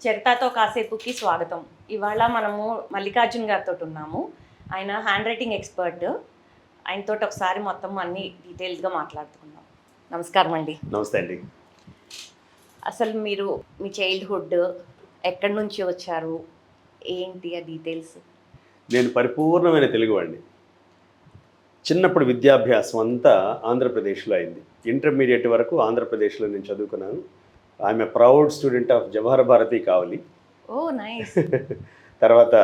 చరితాతో కాసేపుకి స్వాగతం. ఇవాళ మనము మల్లికార్జున్ గారితో ఉన్నాము. ఆయన హ్యాండ్ రైటింగ్ ఎక్స్పర్ట్. ఆయనతో ఒకసారి మొత్తం అన్ని డీటెయిల్స్గా మాట్లాడుకుందాం. నమస్కారం అండి. నమస్తే అండి. అసలు మీరు మీ చైల్డ్హుడ్ ఎక్కడి నుంచి వచ్చారు, ఏంటి ఆ డీటెయిల్స్? నేను పరిపూర్ణమైన తెలుగువాడిని. చిన్నప్పుడు విద్యాభ్యాసం అంతా ఆంధ్రప్రదేశ్లో అయింది. ఇంటర్మీడియట్ వరకు ఆంధ్రప్రదేశ్లో నేను చదువుకున్నాను. I'm a proud student of Jawahar Bharathi Kavali. Oh nice. తర్వాత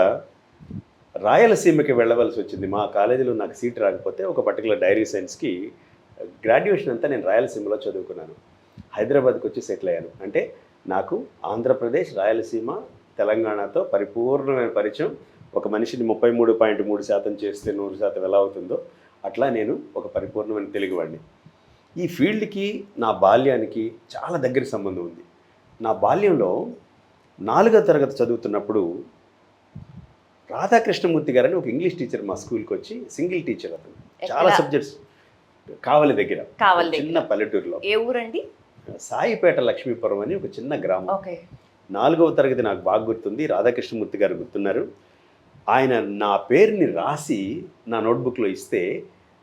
రాయలసీమకి వెళ్ళవలసి వచ్చింది. మా కాలేజీలో నాకు సీట్ రాకపోతే ఒక పర్టికులర్ డైరీ సైన్స్కి గ్రాడ్యుయేషన్ అంతా నేను రాయలసీమలో చదువుకున్నాను. హైదరాబాద్కి వచ్చి సెటిల్ అయ్యాను. అంటే నాకు ఆంధ్రప్రదేశ్, రాయలసీమ, తెలంగాణతో పరిపూర్ణమైన పరిచయం. ఒక మనిషిని 33.3% చేస్తే 100% ఎలా అవుతుందో అట్లా నేను ఒక పరిపూర్ణమైన తెలుగువాడిని. ఈ ఫీల్డ్కి నా బాల్యానికి చాలా దగ్గర సంబంధం ఉంది. నా బాల్యంలో 4వ తరగతి చదువుతున్నప్పుడు రాధాకృష్ణమూర్తి గారని ఒక ఇంగ్లీష్ టీచర్ మా స్కూల్కి వచ్చి, సింగిల్ టీచర్ అతను, చాలా సబ్జెక్ట్స్. కావలి దగ్గర, చిన్న పల్లెటూరులో. ఏ ఊరండి? సాయిపేట లక్ష్మీపురం అని ఒక చిన్న గ్రామం. ఓకే. 4వ తరగతి నాకు బాగా గుర్తుంది. రాధాకృష్ణమూర్తి గారు గుర్తున్నారు. ఆయన నా పేరుని రాసి నా నోట్బుక్లో ఇస్తే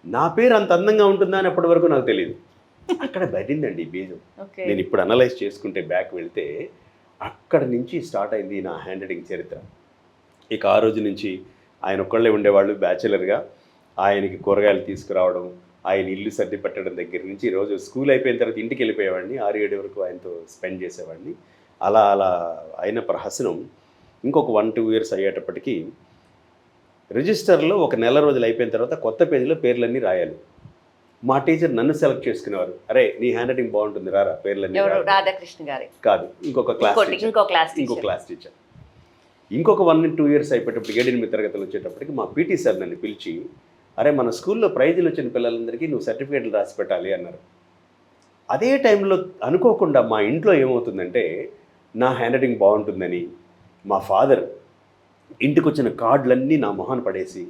నా పేరు అంత అందంగా ఉంటుందా అని అప్పటి వరకు నాకు తెలియదు. అక్కడ పడిందండి బీజం. నేను ఇప్పుడు అనలైజ్ చేసుకుంటే బ్యాక్ వెళ్తే అక్కడ నుంచి స్టార్ట్ అయింది నా హ్యాండ్ రైటింగ్ చరిత్ర. ఇక ఆ రోజు నుంచి ఆయన ఒక్కళ్ళే ఉండేవాళ్ళు బ్యాచులర్గా. ఆయనకి కూరగాయలు తీసుకురావడం, ఆయన ఇల్లు సర్ది పెట్టడం దగ్గర నుంచి రోజు స్కూల్ అయిపోయిన తర్వాత ఇంటికి వెళ్ళిపోయేవాడిని. 6-7 వరకు ఆయనతో స్పెండ్ చేసేవాడిని. అలా అలా అయిన ప్రహసనం ఇంకొక 1-2 ఇయర్స్ అయ్యేటప్పటికీ రిజిస్టర్లో ఒక నెల రోజులు అయిపోయిన తర్వాత కొత్త పేజీలో పేర్లన్నీ రాయాలి. మా టీచర్ నన్ను సెలెక్ట్ చేసుకునేవారు. అరే నీ హ్యాండ్ రైటింగ్ బాగుంటుంది, రారా పేర్లన్నీ. రాధాకృష్ణ గారి కాదు, ఇంకో క్లాస్ టీచర్. ఇంకొక 1-2 ఇయర్స్ అయిపోయేటప్పటికి 7-8 తరగతులు వచ్చేటప్పటికి మా పీటీ సార్ నన్ను పిలిచి, అరే మన స్కూల్లో ప్రైజులు వచ్చిన పిల్లలందరికీ నువ్వు సర్టిఫికేట్లు రాసి పెట్టాలి అన్నారు. అదే టైంలో అనుకోకుండా మా ఇంట్లో ఏమవుతుందంటే నా హ్యాండ్ రైటింగ్ బాగుంటుందని మా ఫాదర్ ఇంటికి వచ్చిన కార్డులన్నీ నా మొహాన్ని పడేసి,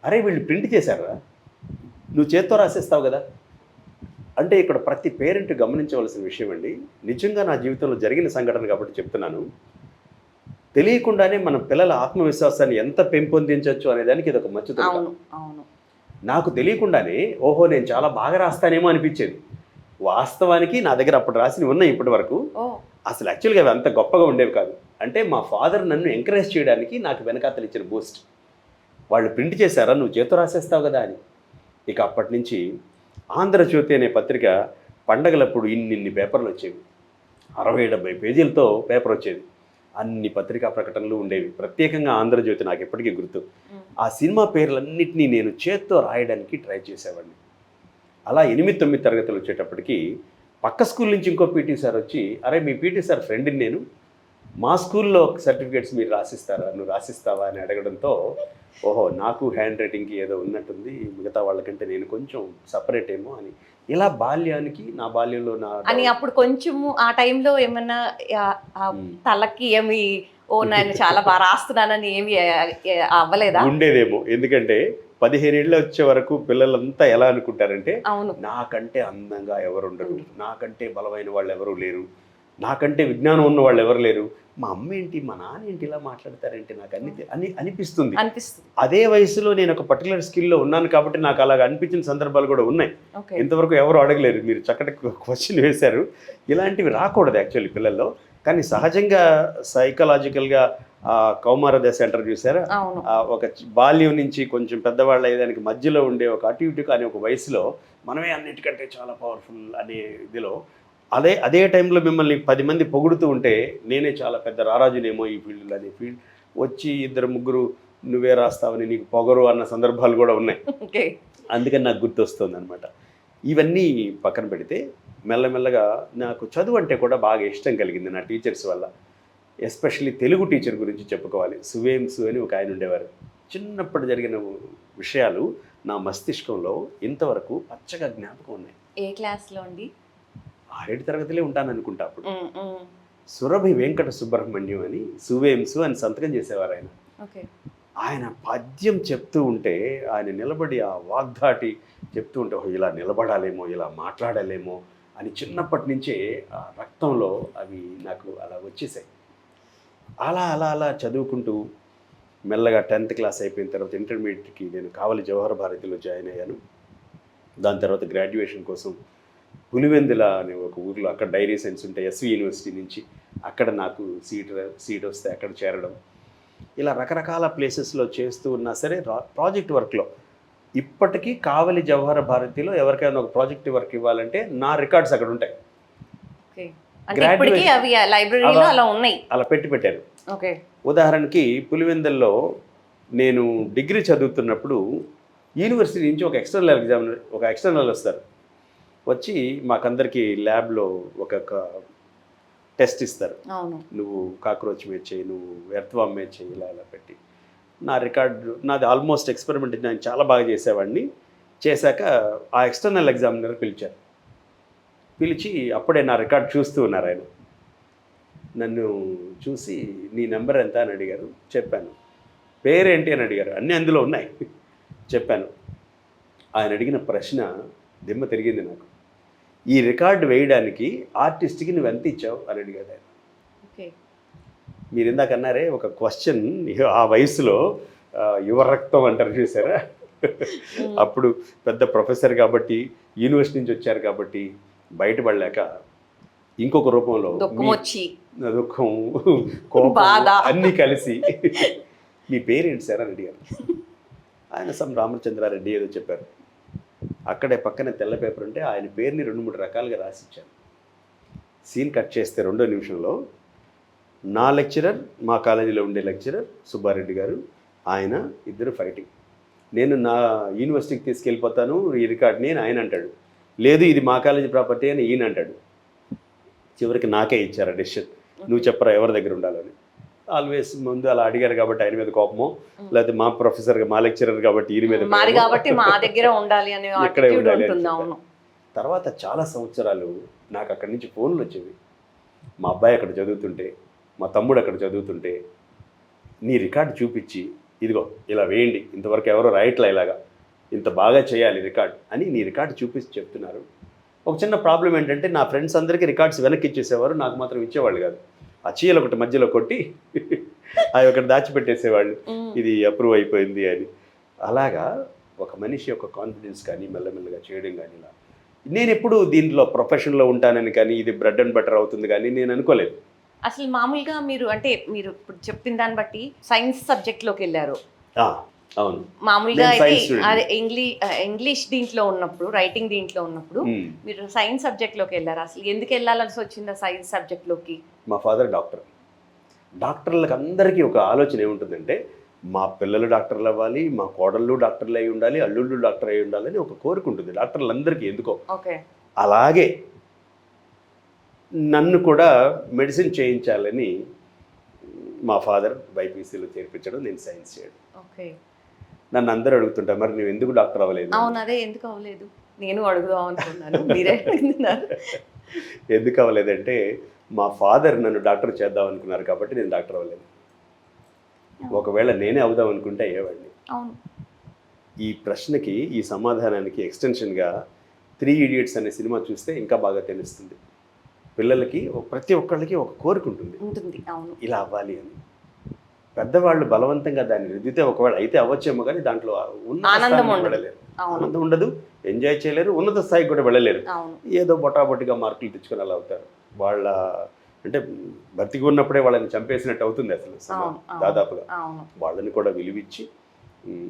అరే వీళ్ళు ప్రింట్ చేశారా, నువ్వు చేత్తో రాసేస్తావు కదా. అంటే ఇక్కడ ప్రతి పేరెంట్ గమనించవలసిన విషయం అండి. నిజంగా నా జీవితంలో జరిగిన సంఘటన కాబట్టి చెప్తున్నాను. తెలియకుండానే మన పిల్లల ఆత్మవిశ్వాసాన్ని ఎంత పెంపొందించవచ్చు అనే దానికి ఇది ఒక మచ్చుతుంది. నాకు తెలియకుండానే ఓహో నేను చాలా బాగా రాస్తానేమో అనిపించేది. వాస్తవానికి నా దగ్గర అప్పుడు రాసినవి ఉన్నాయి ఇప్పటి వరకు. అసలు యాక్చువల్గా అవి అంత గొప్పగా ఉండేవి కాదు. అంటే మా ఫాదర్ నన్ను ఎంకరేజ్ చేయడానికి నాకు వెనకాతలు ఇచ్చిన బూస్ట్. వాళ్ళు ప్రింట్ చేశారా, నువ్వు చేతో రాసేస్తావు కదా అని. ఇక అప్పటి నుంచి ఆంధ్రజ్యోతి అనే పత్రిక పండగలప్పుడు ఇన్ని పేపర్లు వచ్చేవి. 60-70 పేజీలతో పేపర్ వచ్చేది. అన్ని పత్రికా ప్రకటనలు ఉండేవి. ప్రత్యేకంగా ఆంధ్రజ్యోతి నాకు ఎప్పటికీ గుర్తు. ఆ సినిమా పేర్లన్నింటినీ నేను చేత్తో రాయడానికి ట్రై చేసేవాడిని. అలా 8-9 తరగతులు వచ్చేటప్పటికి పక్క స్కూల్ నుంచి ఇంకో పీటీ సార్ వచ్చి, అరే మీ పీటీ సార్ ఫ్రెండ్ని నేను, మా స్కూల్లో సర్టిఫికేట్స్ మీరు రాసిస్తారా, నువ్వు రాసిస్తావా అని అడగడంతో ఓహో నాకు హ్యాండ్ రైటింగ్కి ఏదో ఉన్నట్టుంది, మిగతా వాళ్ళకంటే నేను కొంచెం సపరేట్ ఏమో అని. ఇలా బాల్యానికి, నా బాల్యంలో నా అని అప్పుడు కొంచెము ఆ టైంలో ఏమన్నా తలకి ఏమి నేను చాలా బాగా రాస్తున్నానని ఏమి అవ్వలేదా? ఉండేదేమో. ఎందుకంటే 15 ఏళ్ళు వచ్చే వరకు పిల్లలంతా ఎలా అనుకుంటారంటే, అవును నాకంటే అందంగా ఎవరు ఉండరు, నాకంటే బలమైన వాళ్ళు ఎవరు లేరు, నాకంటే విజ్ఞానం ఉన్న వాళ్ళు ఎవరు లేరు, మా అమ్మ ఏంటి మా నాన్న ఏంటి ఇలా మాట్లాడతారంటే నాకు అనిపిస్తుంది. అదే వయసులో నేను ఒక పర్టికులర్ స్కిల్లో ఉన్నాను కాబట్టి నాకు అలాగ అనిపించిన సందర్భాలు కూడా ఉన్నాయి. ఇంతవరకు ఎవరు అడగలేరు. మీరు చక్కటి క్వశ్చన్ వేశారు. ఇలాంటివి రాకూడదు యాక్చువల్లీ పిల్లల్లో. కానీ సహజంగా సైకలాజికల్గా కౌమార దశ అంటారు చూసారా, ఒక బాల్యం నుంచి కొంచెం పెద్దవాళ్ళు అయ్యేదానికి మధ్యలో ఉండే ఒక అటు ఇటు కానీ ఒక వయసులో మనమే అన్నిటికంటే చాలా పవర్ఫుల్ అనే ఇదిలో అదే టైంలో మిమ్మల్ని 10 మంది పొగుడుతూ ఉంటే నేనే చాలా పెద్ద రారాజునేమో ఈ ఫీల్డ్లో అనే ఫీల్డ్ వచ్చి 2-3 నువ్వే రాస్తావని నీకు పొగరు అన్న సందర్భాలు కూడా ఉన్నాయి. అందుకని నాకు గుర్తొస్తుంది అనమాట. ఇవన్నీ పక్కన పెడితే మెల్లమెల్లగా నాకు చదువు అంటే కూడా బాగా ఇష్టం కలిగింది నా టీచర్స్ వల్ల. ఎస్పెషల్లీ తెలుగు టీచర్ గురించి చెప్పుకోవాలి. సువేంసు అని ఒక ఆయన ఉండేవారు. చిన్నప్పుడు జరిగిన విషయాలు నా మస్తిష్కంలో ఇంతవరకు పచ్చగా జ్ఞాపకం ఉన్నాయి. ఏ క్లాస్లో అండి? 6 తరగతిలే ఉంటాను అనుకుంటా అప్పుడు. సురభి వెంకట సుబ్రహ్మణ్యం అని సువేంసు అని సంతకం చేసేవారు ఆయన. ఆయన పద్యం చెప్తూ ఉంటే, ఆయన నిలబడి ఆ వాగ్దాటి చెప్తూ ఉంటే ఇలా నిలబడాలేమో, ఇలా మాట్లాడాలేమో అని చిన్నప్పటి నుంచే ఆ రక్తంలో అవి నాకు అలా వచ్చేసాయి. అలా అలా అలా చదువుకుంటూ మెల్లగా 10th క్లాస్ అయిపోయిన తర్వాత ఇంటర్మీడియట్కి నేను కావలి జవహర్ భారతిలో జాయిన్ అయ్యాను. దాని తర్వాత గ్రాడ్యుయేషన్ కోసం పులివెందుల అనే ఒక ఊర్లో అక్కడ డైరీ సైన్స్ ఉంటే ఎస్వి యూనివర్సిటీ నుంచి అక్కడ నాకు సీట్ వస్తే అక్కడ చేరడం, ఇలా రకరకాల ప్లేసెస్లో చేస్తూ ఉన్నా సరే ప్రాజెక్ట్ వర్క్లో ఇప్పటికీ కావలి జవహర్ భారతిలో ఎవరికైనా ఒక ప్రాజెక్ట్ వర్క్ ఇవ్వాలంటే నా రికార్డ్స్ అక్కడ ఉంటాయి. ఓకే, అంటే ఇప్పటికీ అవి లైబ్రరీలో అలా ఉన్నాయి, అలా పెట్టాను. ఓకే. ఉదాహరణకి పులివెందుల్లో నేను డిగ్రీ చదువుతున్నప్పుడు యూనివర్సిటీ నుంచి ఒక ఎక్స్టర్నల్ వస్తారు, వచ్చి మాకందరికి ల్యాబ్లో ఒక టెస్ట్ ఇస్తారు. అవును, నువ్వు కాక్రోచ్ మేచ్ చేయి, నువ్వు ఎర్త్వామ్ మేచ్ చేయి, ఇలా ఇలా పెట్టి నా రికార్డు నాది ఆల్మోస్ట్ ఎక్స్పెరిమెంట్ నేను చాలా బాగా చేసేవాడిని. చేశాక ఆ ఎక్స్టర్నల్ ఎగ్జామినర్ పిలిచి అప్పుడే నా రికార్డ్ చూస్తూ ఉన్నారు. ఆయన నన్ను చూసి నీ నెంబర్ ఎంత అని అడిగారు. చెప్పాను. పేరేంటి అని అడిగారు. అన్నీ అందులో ఉన్నాయి. చెప్పాను. ఆయన అడిగిన ప్రశ్న దిమ్మ తిరిగింది నాకు. ఈ రికార్డు వేయడానికి ఆర్టిస్ట్కి నువ్వు ఎంత ఇచ్చావు అని అడిగాడు ఆయన. ఓకే, మీరు ఇందాక అన్నారే ఒక క్వశ్చన్, ఆ వయసులో యువ రక్తం అంటారు చూసారా, అప్పుడు పెద్ద ప్రొఫెసర్ కాబట్టి యూనివర్సిటీ నుంచి వచ్చారు కాబట్టి బయటపడలేక ఇంకొక రూపంలో దుఃఖం, కోపం అన్నీ కలిసి మీ పేరేంటి సార్ అని అడిగారు. ఆయన రామచంద్రారెడ్డి ఏదో చెప్పారు. అక్కడే పక్కనే తెల్ల పేపర్ ఉంటే ఆయన పేరుని 2-3 రకాలుగా రాసిచ్చాను. సీన్ కట్ చేస్తే 2వ నిమిషంలో నా లెక్చరర్, మా కాలేజీలో ఉండే లెక్చరర్ సుబ్బారెడ్డి గారు, ఆయన ఇద్దరు ఫైటింగ్. నేను నా యూనివర్సిటీకి తీసుకెళ్ళిపోతాను ఈ రికార్డ్ని అని ఆయన అంటాడు. లేదు ఇది మా కాలేజీ ప్రాపర్టీ అని ఈయన అంటాడు. చివరికి నాకే ఇచ్చారు ఆ డెసిషన్, నువ్వు చెప్పరా ఎవరి దగ్గర ఉండాలని. ఆల్వేస్ ముందు అలా అడిగారు కాబట్టి ఆయన మీద కోపమో, లేకపోతే మా ప్రొఫెసర్ మా లెక్చరర్ కాబట్టి ఈయన మీద కాబట్టి మా దగ్గర ఉండాలి అని ఎక్కడే ఉండాలి. తర్వాత చాలా సంవత్సరాలు నాకు అక్కడి నుంచి ఫోన్లు వచ్చేవి. మా అబ్బాయి అక్కడ చదువుతుంటే, మా తమ్ముడు అక్కడ చదువుతుంటే నీ రికార్డు చూపించి ఇదిగో ఇలా వేయండి, ఇంతవరకు ఎవరో రాయట్లా, ఇలాగా ఇంత బాగా చేయాలి రికార్డ్ అని నీ రికార్డు చూపించి చెప్తున్నారు. ఒక చిన్న ప్రాబ్లం ఏంటంటే నా ఫ్రెండ్స్ అందరికీ రికార్డ్స్ వెనక్కి ఇచ్చేసేవారు, నాకు మాత్రం ఇచ్చేవాళ్ళు కాదు. ఆ చీయలు ఒకటి మధ్యలో కొట్టి అవి ఒకటి దాచిపెట్టేసేవాళ్ళు, ఇది అప్రూవ్ అయిపోయింది అని. అలాగా ఒక మనిషి యొక్క కాన్ఫిడెన్స్ కానీ మెల్లమెల్లగా చేయడం కానీ, ఇలా నేను ఎప్పుడు దీంట్లో ప్రొఫెషన్లో ఉంటానని కానీ ఇది బ్రెడ్ అండ్ బటర్ అవుతుంది కానీ నేను అనుకోలేదు. అసలు మామూలుగా మీరు ఇప్పుడు చెప్పిన దాన్ని బట్టి సైన్స్ సబ్జెక్ట్లోకి వెళ్ళారు. అవును, మామూలుగా అయితే ఇంగ్లీష్ దీంట్లో ఉన్నప్పుడు, రైటింగ్ దీంట్లో ఉన్నప్పుడు మీరు సైన్స్ సబ్జెక్ట్లోకి వెళ్ళారు. అసలు ఎందుకు వెళ్ళాల్సి వచ్చిందా సైన్స్ సబ్జెక్ట్లోకి? మా ఫాదర్ డాక్టర్లకు అందరికీ ఒక ఆలోచన ఏముంటుందంటే మా పిల్లలు డాక్టర్లు అవ్వాలి, మా కోడళ్ళు డాక్టర్లు అయి ఉండాలి, అల్లుళ్ళు డాక్టర్ అయి ఉండాలని ఒక కోరిక ఉంటుంది డాక్టర్లందరికీ ఎందుకో. ఓకే, అలాగే నన్ను కూడా మెడిసిన్ చేయించాలని మా ఫాదర్ బైపీసీలో చేర్పించడం, నేను సైన్స్ చేయడం. ఓకే, నన్ను అందరూ అడుగుతుంటా మరి నువ్వు ఎందుకు డాక్టర్ అవ్వలేదు? అవును, అదే ఎందుకు అవ్వలేదు నేను అడుగుదాం అనుకున్నాను. మీరే ఎందుకు అవ్వలేదంటే మా ఫాదర్ నన్ను డాక్టర్ చేద్దాం అనుకున్నారు కాబట్టి నేను డాక్టర్ అవ్వలేదు. ఒకవేళ నేనే అవుదాం అనుకుంటే అయ్యేవాడిని. అవును, ఈ ప్రశ్నకి ఈ సమాధానానికి ఎక్స్టెన్షన్గా 3 Idiots అనే సినిమా చూస్తే ఇంకా బాగా తెలుస్తుంది. పిల్లలకి ప్రతి ఒక్కళ్ళకి ఒక కోరిక ఉంటుంది, అవును, ఇలా అవ్వాలి అని. పెద్దవాళ్ళు బలవంతంగా దాన్ని రుద్దితే ఒకవేళ అయితే అవ్వచ్చేమో కానీ దాంట్లో ఆనందం వెళ్ళలేరు, ఆనందం ఉండదు, ఎంజాయ్ చేయలేరు, ఉన్నత స్థాయికి కూడా వెళ్ళలేరు. ఏదో బొటాబొటిగా మార్కులు తెచ్చుకొని అలా అవుతారు. వాళ్ళ అంటే బతికి ఉన్నప్పుడే వాళ్ళని చంపేసినట్టు అవుతుంది అసలు దాదాపుగా. వాళ్ళని కూడా విలువిచ్చి,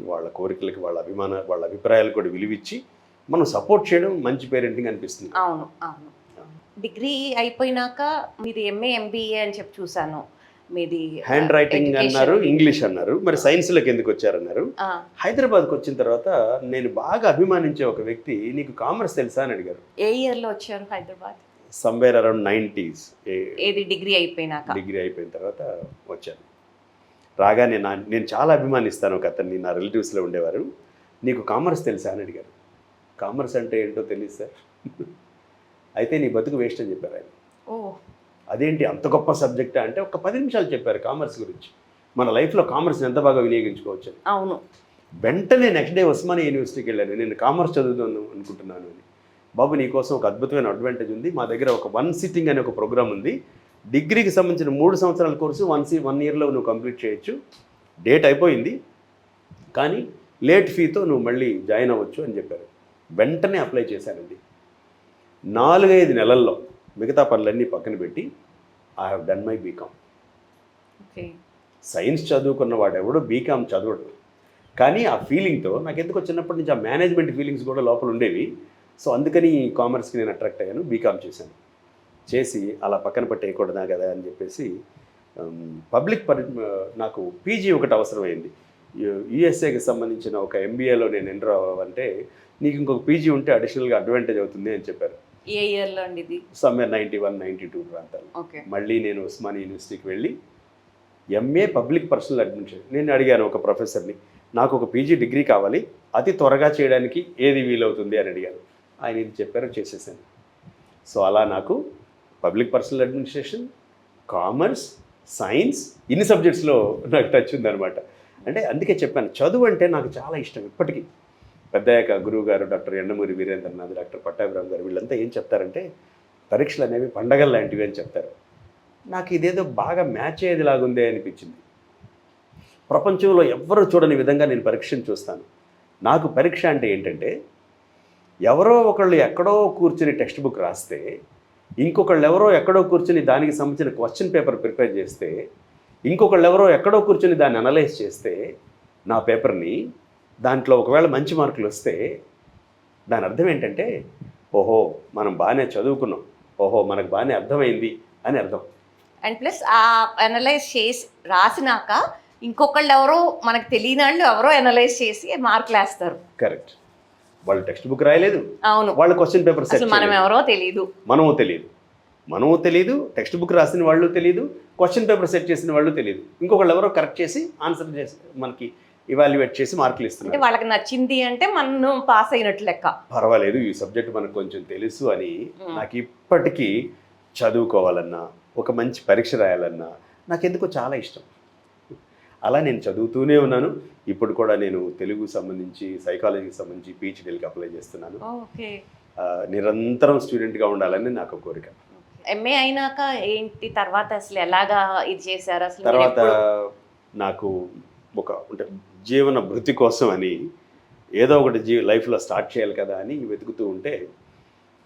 వాళ్ళ కోరికలకి వాళ్ళ అభిప్రాయాలకు కూడా విలువిచ్చి మనం సపోర్ట్ చేయడం మంచి పేరెంటింగ్ అనిపిస్తుంది. అవును, అవును. డిగ్రీ అయిపోయినాక మీది MA MBA అని చెప్పి చూసాను. మీది హ్యాండ్ రైటింగ్ అన్నారు, ఇంగ్లీష్ అన్నారు, మరి సైన్స్లోకి ఎందుకు వచ్చారన్నారు. హైదరాబాద్కి వచ్చిన తర్వాత నేను బాగా అభిమానించే ఒక వ్యక్తి నీకు కామర్స్ తెలుసా అని అడిగారు. ఏ ఇయర్లో వచ్చారు హైదరాబాద్? Somewhere around 90s. ఏది డిగ్రీ అయిపోయినాక? డిగ్రీ అయిపోయిన తర్వాత వచ్చాను. రాగానే నేను చాలా అభిమానిస్తాను ఒక అతన్ని, నా రిలేటివ్స్లో ఉండేవారు. నీకు కామర్స్ తెలుసా అని అడిగారు. కామర్స్ అంటే ఏంటో తెలియదు సార్, అయితే నీ బతుకు వేస్ట్ అని చెప్పారు ఆయన. అదేంటి అంత గొప్ప సబ్జెక్టా అంటే ఒక 10 నిమిషాలు చెప్పారు కామర్స్ గురించి, మన లైఫ్లో కామర్స్ని ఎంత బాగా వినియోగించుకోవచ్చు అని. అవును. వెంటనే నెక్స్ట్ డే ఉస్మానియా యూనివర్సిటీకి వెళ్ళాను. నేను కామర్స్ చదువుతాను అనుకుంటున్నాను అని. బాబు నీకోసం ఒక అద్భుతమైన అడ్వాంటేజ్ ఉంది, మా దగ్గర ఒక 1 సిట్టింగ్ అనే ఒక ప్రోగ్రామ్ ఉంది, డిగ్రీకి సంబంధించిన 3 సంవత్సరాల కోర్సు 1 ఇయర్లో నువ్వు కంప్లీట్ చేయొచ్చు, డేట్ అయిపోయింది, కానీ లేట్ ఫీతో నువ్వు మళ్ళీ జాయిన్ అవ్వచ్చు అని చెప్పారు. వెంటనే అప్లై చేశానండి. 4-5 నెలల్లో మిగతా పనులన్నీ పక్కన పెట్టి I have done my BCom. Okay. Science చదువుకున్న వాడు ఎవడో బీకామ్ చదవడు, కానీ ఆ ఫీలింగ్తో నాకు ఎందుకో చిన్నప్పటి నుంచి ఆ మేనేజ్మెంట్ ఫీలింగ్స్ కూడా లోపల ఉండేవి. సో అందుకని కామర్స్కి నేను అట్రాక్ట్ అయ్యాను, బీకామ్ చేశాను. చేసి అలా పక్కన పెట్టేయకూడదా కదా అని చెప్పేసి నాకు పీజీ ఒకటి అవసరమైంది. యుఎస్ఏకి సంబంధించిన ఒక ఎంబీఏలో నేను ఎంటర్ అవ్వాలంటే నీకు ఇంకొక పీజీ ఉంటే అడిషనల్గా అడ్వాంటేజ్ అవుతుంది అని చెప్పారు. ఏ ఇయర్లో అండి ఇది? సమ్వేర్ 91-92 ప్రాంతాలు. ఓకే. మళ్ళీ నేను ఉస్మానియా యూనివర్సిటీకి వెళ్ళి ఎంఏ పబ్లిక్ పర్సనల్ అడ్మినిస్ట్రేషన్. నేను అడిగాను ఒక ప్రొఫెసర్ని, నాకు ఒక పీజీ డిగ్రీ కావాలి, అతి త్వరగా చేయడానికి ఏది వీలవుతుంది అని అడిగాను. ఆయన ఇది చెప్పారు, చేసేసాను. సో అలా నాకు public personal administration, commerce, science ఇన్ని సబ్జెక్ట్స్లో నాకు టచ్ ఉందన్నమాట. అంటే అందుకే చెప్పాను, చదువు అంటే నాకు చాలా ఇష్టం ఇప్పటికీ. పెద్దయ్యాక గురువు గారు డాక్టర్ ఎండమూరి వీరేంద్రనాథ్, డాక్టర్ పట్టాభిరామ్ గారు వీళ్ళంతా ఏం చెప్తారంటే పరీక్షలు అనేవి పండగలు లాంటివి అని చెప్తారు. నాకు ఇదేదో బాగా మ్యాచ్ అయ్యేదిలాగుందే అనిపించింది. ప్రపంచంలో ఎవ్వరూ చూడని విధంగా నేను పరీక్షను చూస్తాను. నాకు పరీక్ష అంటే ఏంటంటే ఎవరో ఒకళ్ళు ఎక్కడో కూర్చుని టెక్స్ట్ బుక్ రాస్తే, ఇంకొకళ్ళు ఎవరో ఎక్కడో కూర్చుని దానికి సంబంధించిన క్వశ్చన్ పేపర్ ప్రిపేర్ చేస్తే, ఇంకొకళ్ళు ఎవరో ఎక్కడో కూర్చుని దాన్ని అనలైజ్ చేస్తే నా పేపర్ని, దాంట్లో ఒకవేళ మంచి మార్కులు వస్తే దాని అర్థం ఏంటంటే ఓహో మనం బాగానే చదువుకున్నాం, ఓహో మనకు బాగానే అర్థమైంది అని అర్థం. అండ్ ప్లస్ ఆ అనలైజ్ చేసి రాసినాక ఇంకొకళ్ళు ఎవరో మనకు తెలియని వాళ్ళు ఎవరో అనలైజ్ చేసి మార్కులు వేస్తారు. కరెక్ట్. వాళ్ళు టెక్స్ట్ బుక్ రాయలేదు, అవును, వాళ్ళు క్వశ్చన్ పేపర్ అసలు మనం ఎవరో తెలియదు, మనము తెలియదు, టెక్స్ట్ బుక్ రాసిన వాళ్ళు తెలియదు, క్వశ్చన్ పేపర్ సెట్ చేసిన వాళ్ళు తెలియదు, ఇంకొకళ్ళు ఎవరో కరెక్ట్ చేసి ఆన్సర్ చేసి మనకి ఇవాల్యుయేట్ చేసి మార్కులు అంటే ఇస్తున్నారు. వాళ్ళకి నచ్చింది అంటే మనం పాస్ అయినట్లు లెక్క. పర్వాలేదు, ఈ సబ్జెక్ట్ మనకు కొంచెం తెలుసు అని నాకు ఇప్పటికీ చదువుకోవాలన్నా, ఒక మంచి పరీక్ష రాయాలన్నా నాకు ఎందుకో చాలా ఇష్టం. అలా నేను చదువుతూనే ఉన్నాను. ఇప్పుడు కూడా నేను తెలుగు సంబంధించి, సైకాలజీకి సంబంధించి పిహెచ్డీలకి అప్లై చేస్తున్నాను. ఓకే. నిరంతరం స్టూడెంట్గా ఉండాలని నాకు కోరిక. ఎంఏ అయినాక ఏంటి తర్వాత అసలు ఎలాగా ఇది చేశారు? అసలు తర్వాత నాకు అంటే జీవన భృతి కోసం అని ఏదో ఒకటి లైఫ్లో స్టార్ట్ చేయాలి కదా అని వెతుకుతూ ఉంటే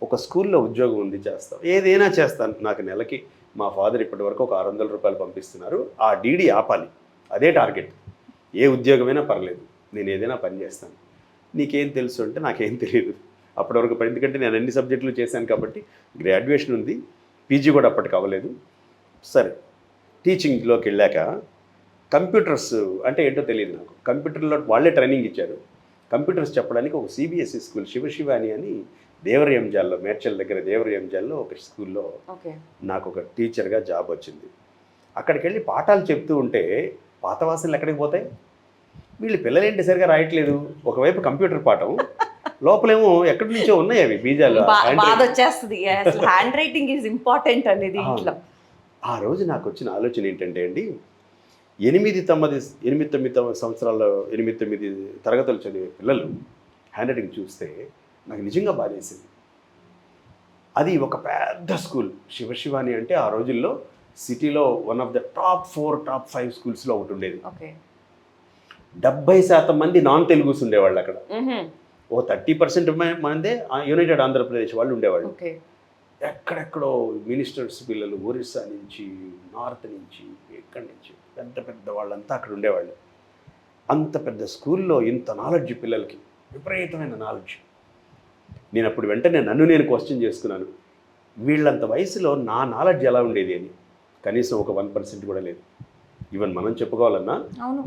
ఒక స్కూల్లో ఉద్యోగం ఉంది, చేస్తాను, ఏదైనా చేస్తాను. నాకు నెలకి మా ఫాదర్ ఇప్పటి వరకు ఒక 600 రూపాయలు పంపిస్తున్నారు, ఆ డీడీ ఆపాలి, అదే టార్గెట్. ఏ ఉద్యోగమైనా పర్లేదు, నేను ఏదైనా పని చేస్తాను. నీకేం తెలుసు అంటే నాకేం తెలియదు అప్పటి వరకు, ఎందుకంటే నేను అన్ని సబ్జెక్టులు చేశాను కాబట్టి. గ్రాడ్యుయేషన్ ఉంది, పీజీ కూడా అప్పటికి అవ్వలేదు. సరే, టీచింగ్లోకి వెళ్ళాక కంప్యూటర్స్ అంటే ఏంటో తెలియదు నాకు. కంప్యూటర్లో వాళ్ళే ట్రైనింగ్ ఇచ్చారు. కంప్యూటర్స్ చెప్పడానికి ఒక సిబిఎస్ఈ స్కూల్ శివశివాని అని దేవరయంజాల్లో, మేడ్చల్ దగ్గర దేవరయంజాల్లో ఒక స్కూల్లో నాకు ఒక టీచర్గా జాబ్ వచ్చింది. అక్కడికి వెళ్ళి పాఠాలు చెప్తూ ఉంటే పాత వాసనలు ఎక్కడికి పోతాయి? వీళ్ళు పిల్లలేంటి సరిగా రాయట్లేదు, ఒకవైపు కంప్యూటర్ పాఠం, లోపలేమో ఎక్కడి నుంచో ఉన్నాయి అవి బీజాలు. బాధ వచ్చేస్తుంది. హ్యాండ్ రైటింగ్ ఈజ్ ఇంపార్టెంట్ అనేది ఇంట్లో. ఆ రోజు నాకు వచ్చిన ఆలోచన ఏంటంటే అండి, 8-9 సంవత్సరాల్లో 8-9 తరగతులు చదివే పిల్లలు హ్యాండ్ రైటింగ్ చూస్తే నాకు నిజంగా బాధేసింది. అది ఒక పెద్ద స్కూల్ శివశివాని అంటే ఆ రోజుల్లో సిటీలో one of the top 4, top 5 స్కూల్స్లో ఒకటి ఉండేది. 70% మంది నాన్ తెలుగుస్ ఉండేవాళ్ళు అక్కడ. ఓ 30% మందే యునైటెడ్ ఆంధ్రప్రదేశ్ వాళ్ళు ఉండేవాళ్ళు. ఎక్కడెక్కడో మినిస్టర్స్ పిల్లలు, ఒరిస్సా నుంచి, నార్త్ నుంచి, ఎక్కడి నుంచి పెద్ద పెద్ద వాళ్ళంతా అక్కడ ఉండేవాళ్ళు. అంత పెద్ద స్కూల్లో ఇంత నాలెడ్జ్ పిల్లలకి, విపరీతమైన నాలెడ్జ్. నేను అప్పుడు వెంటనే నన్ను నేను క్వశ్చన్ చేసుకున్నాను, వీళ్ళంత వయసులో నా నాలెడ్జ్ ఎలా ఉండేది అని. కనీసం ఒక 1% కూడా లేదు. ఈవెన్ మనం చెప్పుకోవాలన్నా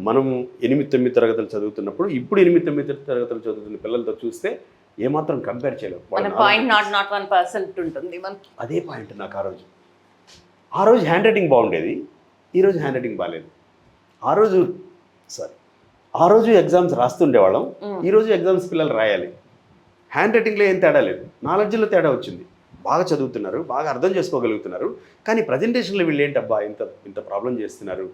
మనం 8-9 తరగతులు చదువుతున్నప్పుడు ఇప్పుడు 8-9 తరగతులు చదువుతున్న పిల్లలతో చూస్తే ఏమాత్రం కంపేర్ చేయలేము. అదే పాయింట్ నాకు ఆ రోజు హ్యాండ్ రైటింగ్ బాగుండేది, ఈరోజు హ్యాండ్ రైటింగ్ బాగాలేదు. ఆ రోజు ఎగ్జామ్స్ రాస్తుండేవాళ్ళం, ఈరోజు ఎగ్జామ్స్ పిల్లలు రాయాలి. హ్యాండ్ రైటింగ్లో ఏం తేడా లేదు, నాలెడ్జ్లో తేడా వచ్చింది. బాగా చదువుతున్నారు, బాగా అర్థం చేసుకోగలుగుతున్నారు, కానీ ప్రజెంటేషన్లో వీళ్ళు ఏంటబ్బా ఇంత ప్రాబ్లం చేస్తున్నారు,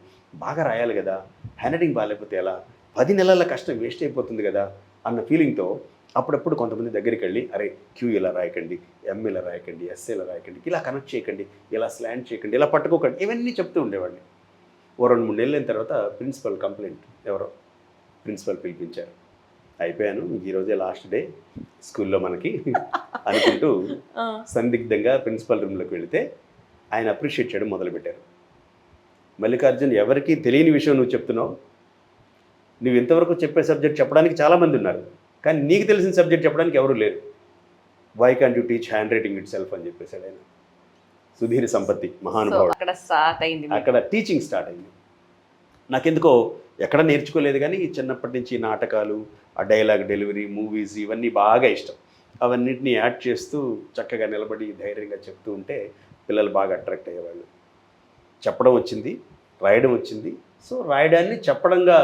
బాగా రాయాలి కదా, హ్యాండ్ రైటింగ్ బాగాలేకపోతే ఎలా, 10 నెలల కష్టం వేస్ట్ అయిపోతుంది కదా అన్న ఫీలింగ్తో అప్పుడప్పుడు కొంతమంది దగ్గరికి వెళ్ళి అరే క్యూ ఇలా రాయకండి, ఎం ఇలా రాయకండి, ఎస్ ఇలా రాయకండి, ఇలా కనెక్ట్ చేయకండి, ఇలా స్లాండ్ చేయకండి, ఇలా పట్టుకోకండి, ఇవన్నీ చెప్తూ ఉండేవాడిని. ఓ 2-3 నెలలు అయిన తర్వాత ప్రిన్సిపల్ కంప్లైంట్ ఎవరో ప్రిన్సిపల్ పిలిపించారు. అయిపోయాను, ఈరోజే లాస్ట్ డే స్కూల్లో మనకి అనుకుంటూ సందిగ్ధంగా ప్రిన్సిపల్ రూమ్లోకి వెళితే ఆయన అప్రిషియేట్ చేయడం మొదలుపెట్టారు. మల్లికార్జున్, ఎవరికి తెలియని విషయం నువ్వు చెప్తున్నావు, నువ్వు ఇంతవరకు చెప్పే సబ్జెక్ట్ చెప్పడానికి చాలామంది ఉన్నారు, కానీ నీకు తెలిసిన సబ్జెక్ట్ చెప్పడానికి ఎవరు లేరు. Why can't you teach handwriting itself అని చెప్పేసాడు ఆయన. సుధీర్ సంపత్తి మహానుభావుడు. అక్కడ స్టార్ట్ అయింది, అక్కడ టీచింగ్ స్టార్ట్ అయింది. నాకెందుకో ఎక్కడ నేర్చుకోలేదు, కానీ చిన్నప్పటి నుంచి నాటకాలు, ఆ డైలాగ్ డెలివరీ, మూవీస్ ఇవన్నీ బాగా ఇష్టం. అవన్నిటిని యాడ్ చేస్తూ చక్కగా నిలబడి ధైర్యంగా చెప్తూ ఉంటే పిల్లలు బాగా అట్రాక్ట్ అయ్యేవాళ్ళు. చెప్పడం వచ్చింది, రాయడం వచ్చింది. సో రాయడాన్ని చెప్పడంగా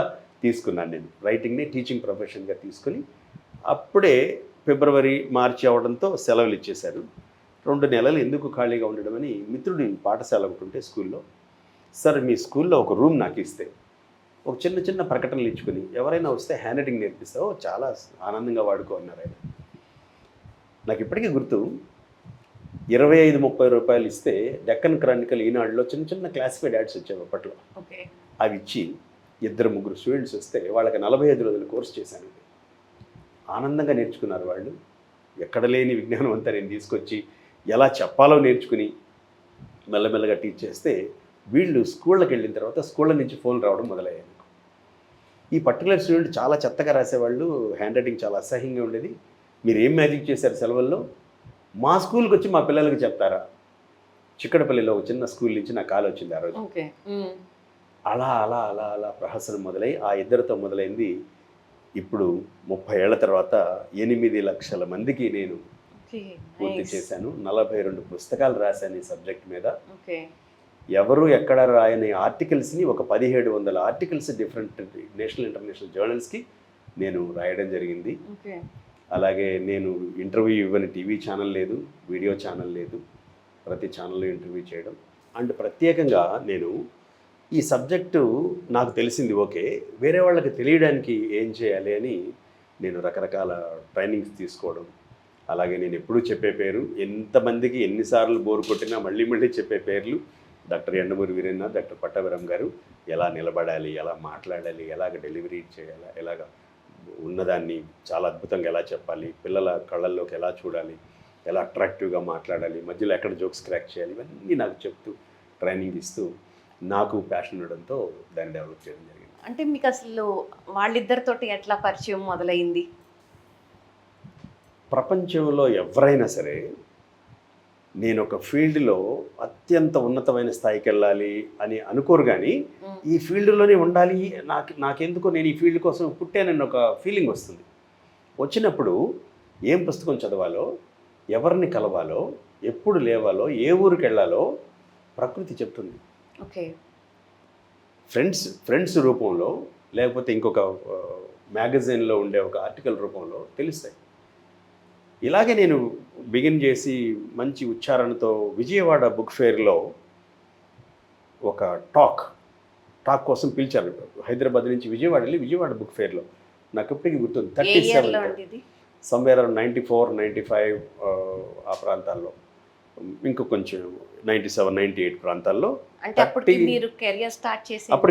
తీసుకున్నాను నేను. రైటింగ్ని టీచింగ్ ప్రొఫెషన్గా తీసుకుని అప్పుడే ఫిబ్రవరి, మార్చి అవడంతో సెలవులు ఇచ్చేశారు. 2 నెలలు ఎందుకు ఖాళీగా ఉండడం అని మిత్రుడి పాఠశాల ఒకటి ఉంటే స్కూల్లో, సార్ మీ స్కూల్లో ఒక రూమ్ నాకు ఇస్తే ఒక చిన్న చిన్న ప్రకటనలు ఇచ్చుకుని ఎవరైనా వస్తే హ్యాండ్ రైటింగ్ నేర్పిస్తావో చాలా ఆనందంగా వాడుకో అన్నారు ఆయన. నాకు ఇప్పటికీ గుర్తు, 25-30 రూపాయలు ఇస్తే డెక్కన్ క్రానికల్ ఈనాడులో చిన్న చిన్న క్లాసిఫైడ్ యాడ్స్ వచ్చేవి అప్పట్లో. అవి ఇచ్చి 2-3 స్టూడెంట్స్ వస్తే వాళ్ళకి 45 రోజులు కోర్స్ చేశాను. ఆనందంగా నేర్చుకున్నారు వాళ్ళు. ఎక్కడ లేని విజ్ఞానం అంతా నేను తీసుకొచ్చి ఎలా చెప్పాలో నేర్చుకుని మెల్లమెల్లగా టీచ్ చేస్తే వీళ్ళు స్కూళ్ళకి వెళ్ళిన తర్వాత స్కూళ్ళ నుంచి ఫోన్ రావడం మొదలయ్యాయి. ఈ పర్టికులర్ స్టూడెంట్ చాలా చెత్తగా రాసేవాళ్ళు, హ్యాండ్ రైటింగ్ చాలా అసహ్యంగా ఉండేది, మీరు ఏం మ్యాజిక్ చేశారు సెలవుల్లో, మా స్కూల్కి వచ్చి మా పిల్లలకి చెప్తారా? చిక్కడపల్లిలో ఒక చిన్న స్కూల్ నుంచి నాకు కాల్ వచ్చింది ఆ రోజు. అలా అలా అలా అలా ప్రహసనం మొదలై ఆ ఇద్దరితో మొదలైంది. ఇప్పుడు 30 ఏళ్ల తర్వాత 8 లక్షల మందికి నేను పూర్తి చేశాను. 42 పుస్తకాలు రాశాను ఈ సబ్జెక్ట్ మీద. ఎవరు ఎక్కడ రాయని ఆర్టికల్స్ని ఒక 1700 ఆర్టికల్స్ డిఫరెంట్ నేషనల్ ఇంటర్నేషనల్ జర్నల్స్కి నేను రాయడం జరిగింది. అలాగే నేను ఇంటర్వ్యూ ఇవ్వని టీవీ ఛానల్ లేదు, వీడియో ఛానల్ లేదు, ప్రతి ఛానల్లో ఇంటర్వ్యూ చేయడం. అండ్ ప్రత్యేకంగా నేను ఈ సబ్జెక్టు నాకు తెలిసింది ఓకే, వేరే వాళ్ళకి తెలియడానికి ఏం చేయాలి అని నేను రకరకాల ట్రైనింగ్స్ తీసుకోవడం. అలాగే నేను ఎప్పుడూ చెప్పే పేరు, ఎంతమందికి ఎన్నిసార్లు బోరు కొట్టినా మళ్ళీ మళ్ళీ చెప్పే పేర్లు డాక్టర్ యండమూరి వీరేంద్రనాథ్, డాక్టర్ పట్టాభిరామ్ గారు. ఎలా నిలబడాలి, ఎలా మాట్లాడాలి, ఎలాగ డెలివరీ చేయాలి, ఎలాగ ఉన్నదాన్ని చాలా అద్భుతంగా ఎలా చెప్పాలి, పిల్లల కళ్ళల్లోకి ఎలా చూడాలి, ఎలా అట్రాక్టివ్గా మాట్లాడాలి, మధ్యలో ఎక్కడ జోక్స్ క్రాక్ చేయాలి, ఇవన్నీ నాకు చెప్తూ ట్రైనింగ్ ఇస్తూ నాకు ప్యాషన్ ఉండడంతో దాన్ని డెవలప్ చేయడం జరిగింది. అంటే మీకు అసలు వాళ్ళిద్దరితోటి ఎట్లా పరిచయం మొదలైంది? ప్రపంచంలో ఎవరైనా సరే నేను ఒక ఫీల్డ్లో అత్యంత ఉన్నతమైన స్థాయికి వెళ్ళాలి అని అనుకోరు, కానీ ఈ ఫీల్డ్లోనే ఉండాలి, నాకెందుకో నేను ఈ ఫీల్డ్ కోసం పుట్టానని ఒక ఫీలింగ్ వస్తుంది. వచ్చినప్పుడు ఏం పుస్తకం చదవాలో, ఎవరిని కలవాలో, ఎప్పుడు లేవాలో, ఏ ఊరికి వెళ్ళాలో ప్రకృతి చెప్తుంది. ఓకే. ఫ్రెండ్స్ రూపంలో, లేకపోతే ఇంకొక మ్యాగజైన్లో ఉండే ఒక ఆర్టికల్ రూపంలో తెలుస్తాయి. ఇలాగే నేను బిగిన్ చేసి మంచి ఉచ్చారణతో విజయవాడ బుక్ ఫేర్లో ఒక టాక్ కోసం పిలిచారు. హైదరాబాద్ నుంచి విజయవాడ వెళ్ళి విజయవాడ బుక్ ఫేర్లో నాకు ఇప్పటికీ గుర్తుంది. 37 సమ్వేర్ 94-95 ఆ ప్రాంతాల్లో, ఇంకో కొంచెం 97-98 ప్రాంతాల్లో. అప్పుడు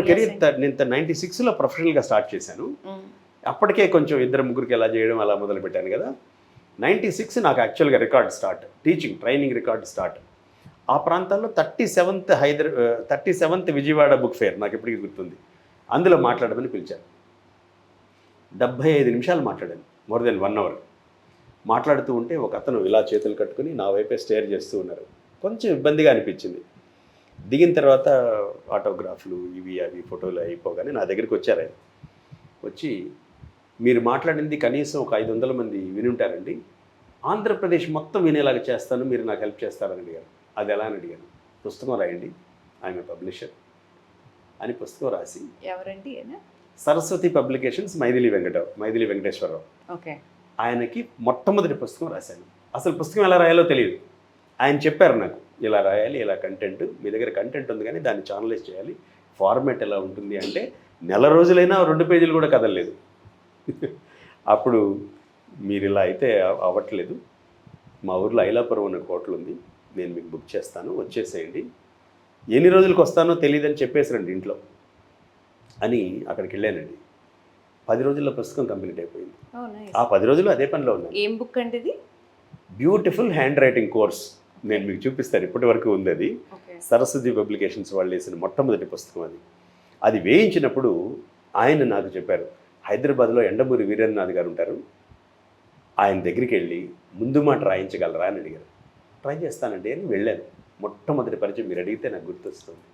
కెరియర్ నేను 96లో ప్రొఫెషనల్గా స్టార్ట్ చేశాను. అప్పటికే కొంచెం 2-3కి ఎలా చేయడం అలా మొదలుపెట్టాను కదా. 96 నాకు యాక్చువల్గా record start, teaching training record start. ఆ ప్రాంతాల్లో 37th విజయవాడ బుక్ ఫేర్ నాకు ఇప్పటికీ గుర్తుంది. అందులో మాట్లాడమని పిలిచారు. 75 నిమిషాలు మాట్లాడాను, మోర్ దెన్ 1 అవర్ మాట్లాడుతూ ఉంటే ఒక అతను ఇలా చేతులు కట్టుకుని నా వైపే స్టేర్ చేస్తూ ఉన్నారు. కొంచెం ఇబ్బందిగా అనిపించింది. దిగిన తర్వాత ఆటోగ్రాఫ్లు ఇవి అవి ఫోటోలు అయిపోగానే నా దగ్గరికి వచ్చారు. ఆయన వచ్చి, మీరు మాట్లాడింది కనీసం ఒక 500 మంది విని ఉంటారండి, ఆంధ్రప్రదేశ్ మొత్తం వినేలాగా చేస్తాను, మీరు నాకు హెల్ప్ చేస్తారని అడిగారు. అది ఎలా అని అడిగాను. పుస్తకం రాయండి, ఆయన పబ్లిషర్ అని పుస్తకం రాసి, ఎవరండి? సరస్వతి పబ్లికేషన్స్, మైథిలి వెంకటేశ్వరరావు. ఓకే. ఆయనకి మొట్టమొదటి పుస్తకం రాశాను. అసలు పుస్తకం ఎలా రాయాలో తెలియదు. ఆయన చెప్పారు నాకు, ఇలా రాయాలి, ఇలా కంటెంట్, మీ దగ్గర కంటెంట్ ఉంది కానీ దాన్ని ఛానలైజ్ చేయాలి, ఫార్మాట్ ఎలా ఉంటుంది అంటే నెల రోజులైనా 2 పేజీలు కూడా కదలలేదు. అప్పుడు మీరు ఇలా అయితే అవ్వట్లేదు, మా ఊర్లో ఐలాపురం అనే హోటల్ ఉంది, నేను మీకు బుక్ చేస్తాను, వచ్చేసేయండి, ఎన్ని రోజులకు వస్తానో తెలియదని చెప్పేసారండి ఇంట్లో అని అక్కడికి వెళ్ళానండి. 10 రోజుల్లో పుస్తకం కంప్లీట్ అయిపోయింది. ఆ 10 రోజులు అదే పనిలో ఉన్నాను. ఏం బుక్ అండి ఇది? Beautiful hand writing course. నేను మీకు చూపిస్తాను, ఇప్పటి వరకు ఉంది అది. సరస్వతి పబ్లికేషన్స్ వాళ్ళు వేసిన మొట్టమొదటి పుస్తకం అది. అది వేయించినప్పుడు ఆయన నాకు చెప్పారు, హైదరాబాద్లో ఎండమూరి వీరేంద్రనాథ్ గారు ఉంటారు, ఆయన దగ్గరికి వెళ్ళి ముందు మాట రాయించగలరా అని అడిగారు. ట్రై చేస్తానండి అని వెళ్ళాను. మొట్టమొదటి పరిచయం మీరు అడిగితే నాకు గుర్తొస్తుంది.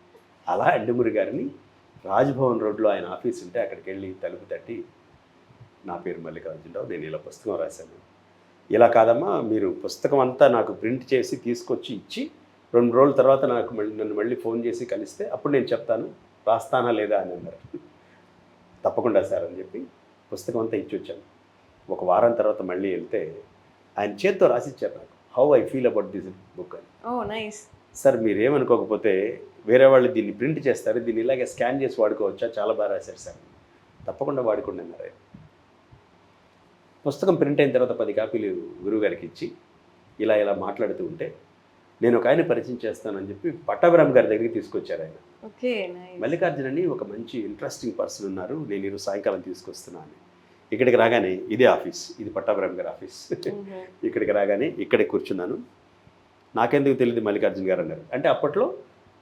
అలా ఎండమూరి గారిని రాజ్భవన్ రోడ్లో ఆయన ఆఫీస్ ఉంటే అక్కడికి వెళ్ళి తలుపు తట్టి, నా పేరు మల్లికార్జునరావు, నేను ఇలా పుస్తకం రాశాను, ఇలా కాదమ్మా మీరు పుస్తకం అంతా నాకు ప్రింట్ చేసి తీసుకొచ్చి ఇచ్చి 2 రోజుల తర్వాత నన్ను మళ్ళీ ఫోన్ చేసి కలిస్తే అప్పుడు నేను చెప్తాను రాస్తానా లేదా అని అన్నారు. తప్పకుండా సార్ అని చెప్పి పుస్తకం అంతా ఇచ్చి వచ్చాను. ఒక వారం తర్వాత మళ్ళీ వెళ్తే ఆయన చేత్తో రాసిచ్చారు నాకు, how I feel about this book అని. నైస్ సార్ మీరు ఏమనుకోకపోతే వేరే వాళ్ళు దీన్ని ప్రింట్ చేస్తారు, దీన్ని ఇలాగే స్కాన్ చేసి వాడుకోవచ్చా, చాలా బాగా రాశారు సార్. తప్పకుండా వాడుకోండి అన్నారు ఆయన. పుస్తకం ప్రింట్ అయిన తర్వాత 10 కాపీలు గురువుగారికి ఇచ్చి ఇలా మాట్లాడుతూ ఉంటే నేను ఒక ఆయన పరిచయం చేస్తానని చెప్పి పట్టాభిరామ్ గారి దగ్గరికి తీసుకొచ్చారు ఆయన. మల్లికార్జున అని ఒక మంచి ఇంట్రెస్టింగ్ పర్సన్ ఉన్నారు, నేను ఈరోజు సాయంకాలం తీసుకొస్తున్నాను. ఇక్కడికి రాగానే ఇదే ఆఫీస్, ఇది పట్టాభిరామ్ గారి ఆఫీస్. ఇక్కడికి రాగానే ఇక్కడే కూర్చున్నాను. నాకెందుకు తెలియదు మల్లికార్జున గారు అన్నారు. అంటే అప్పట్లో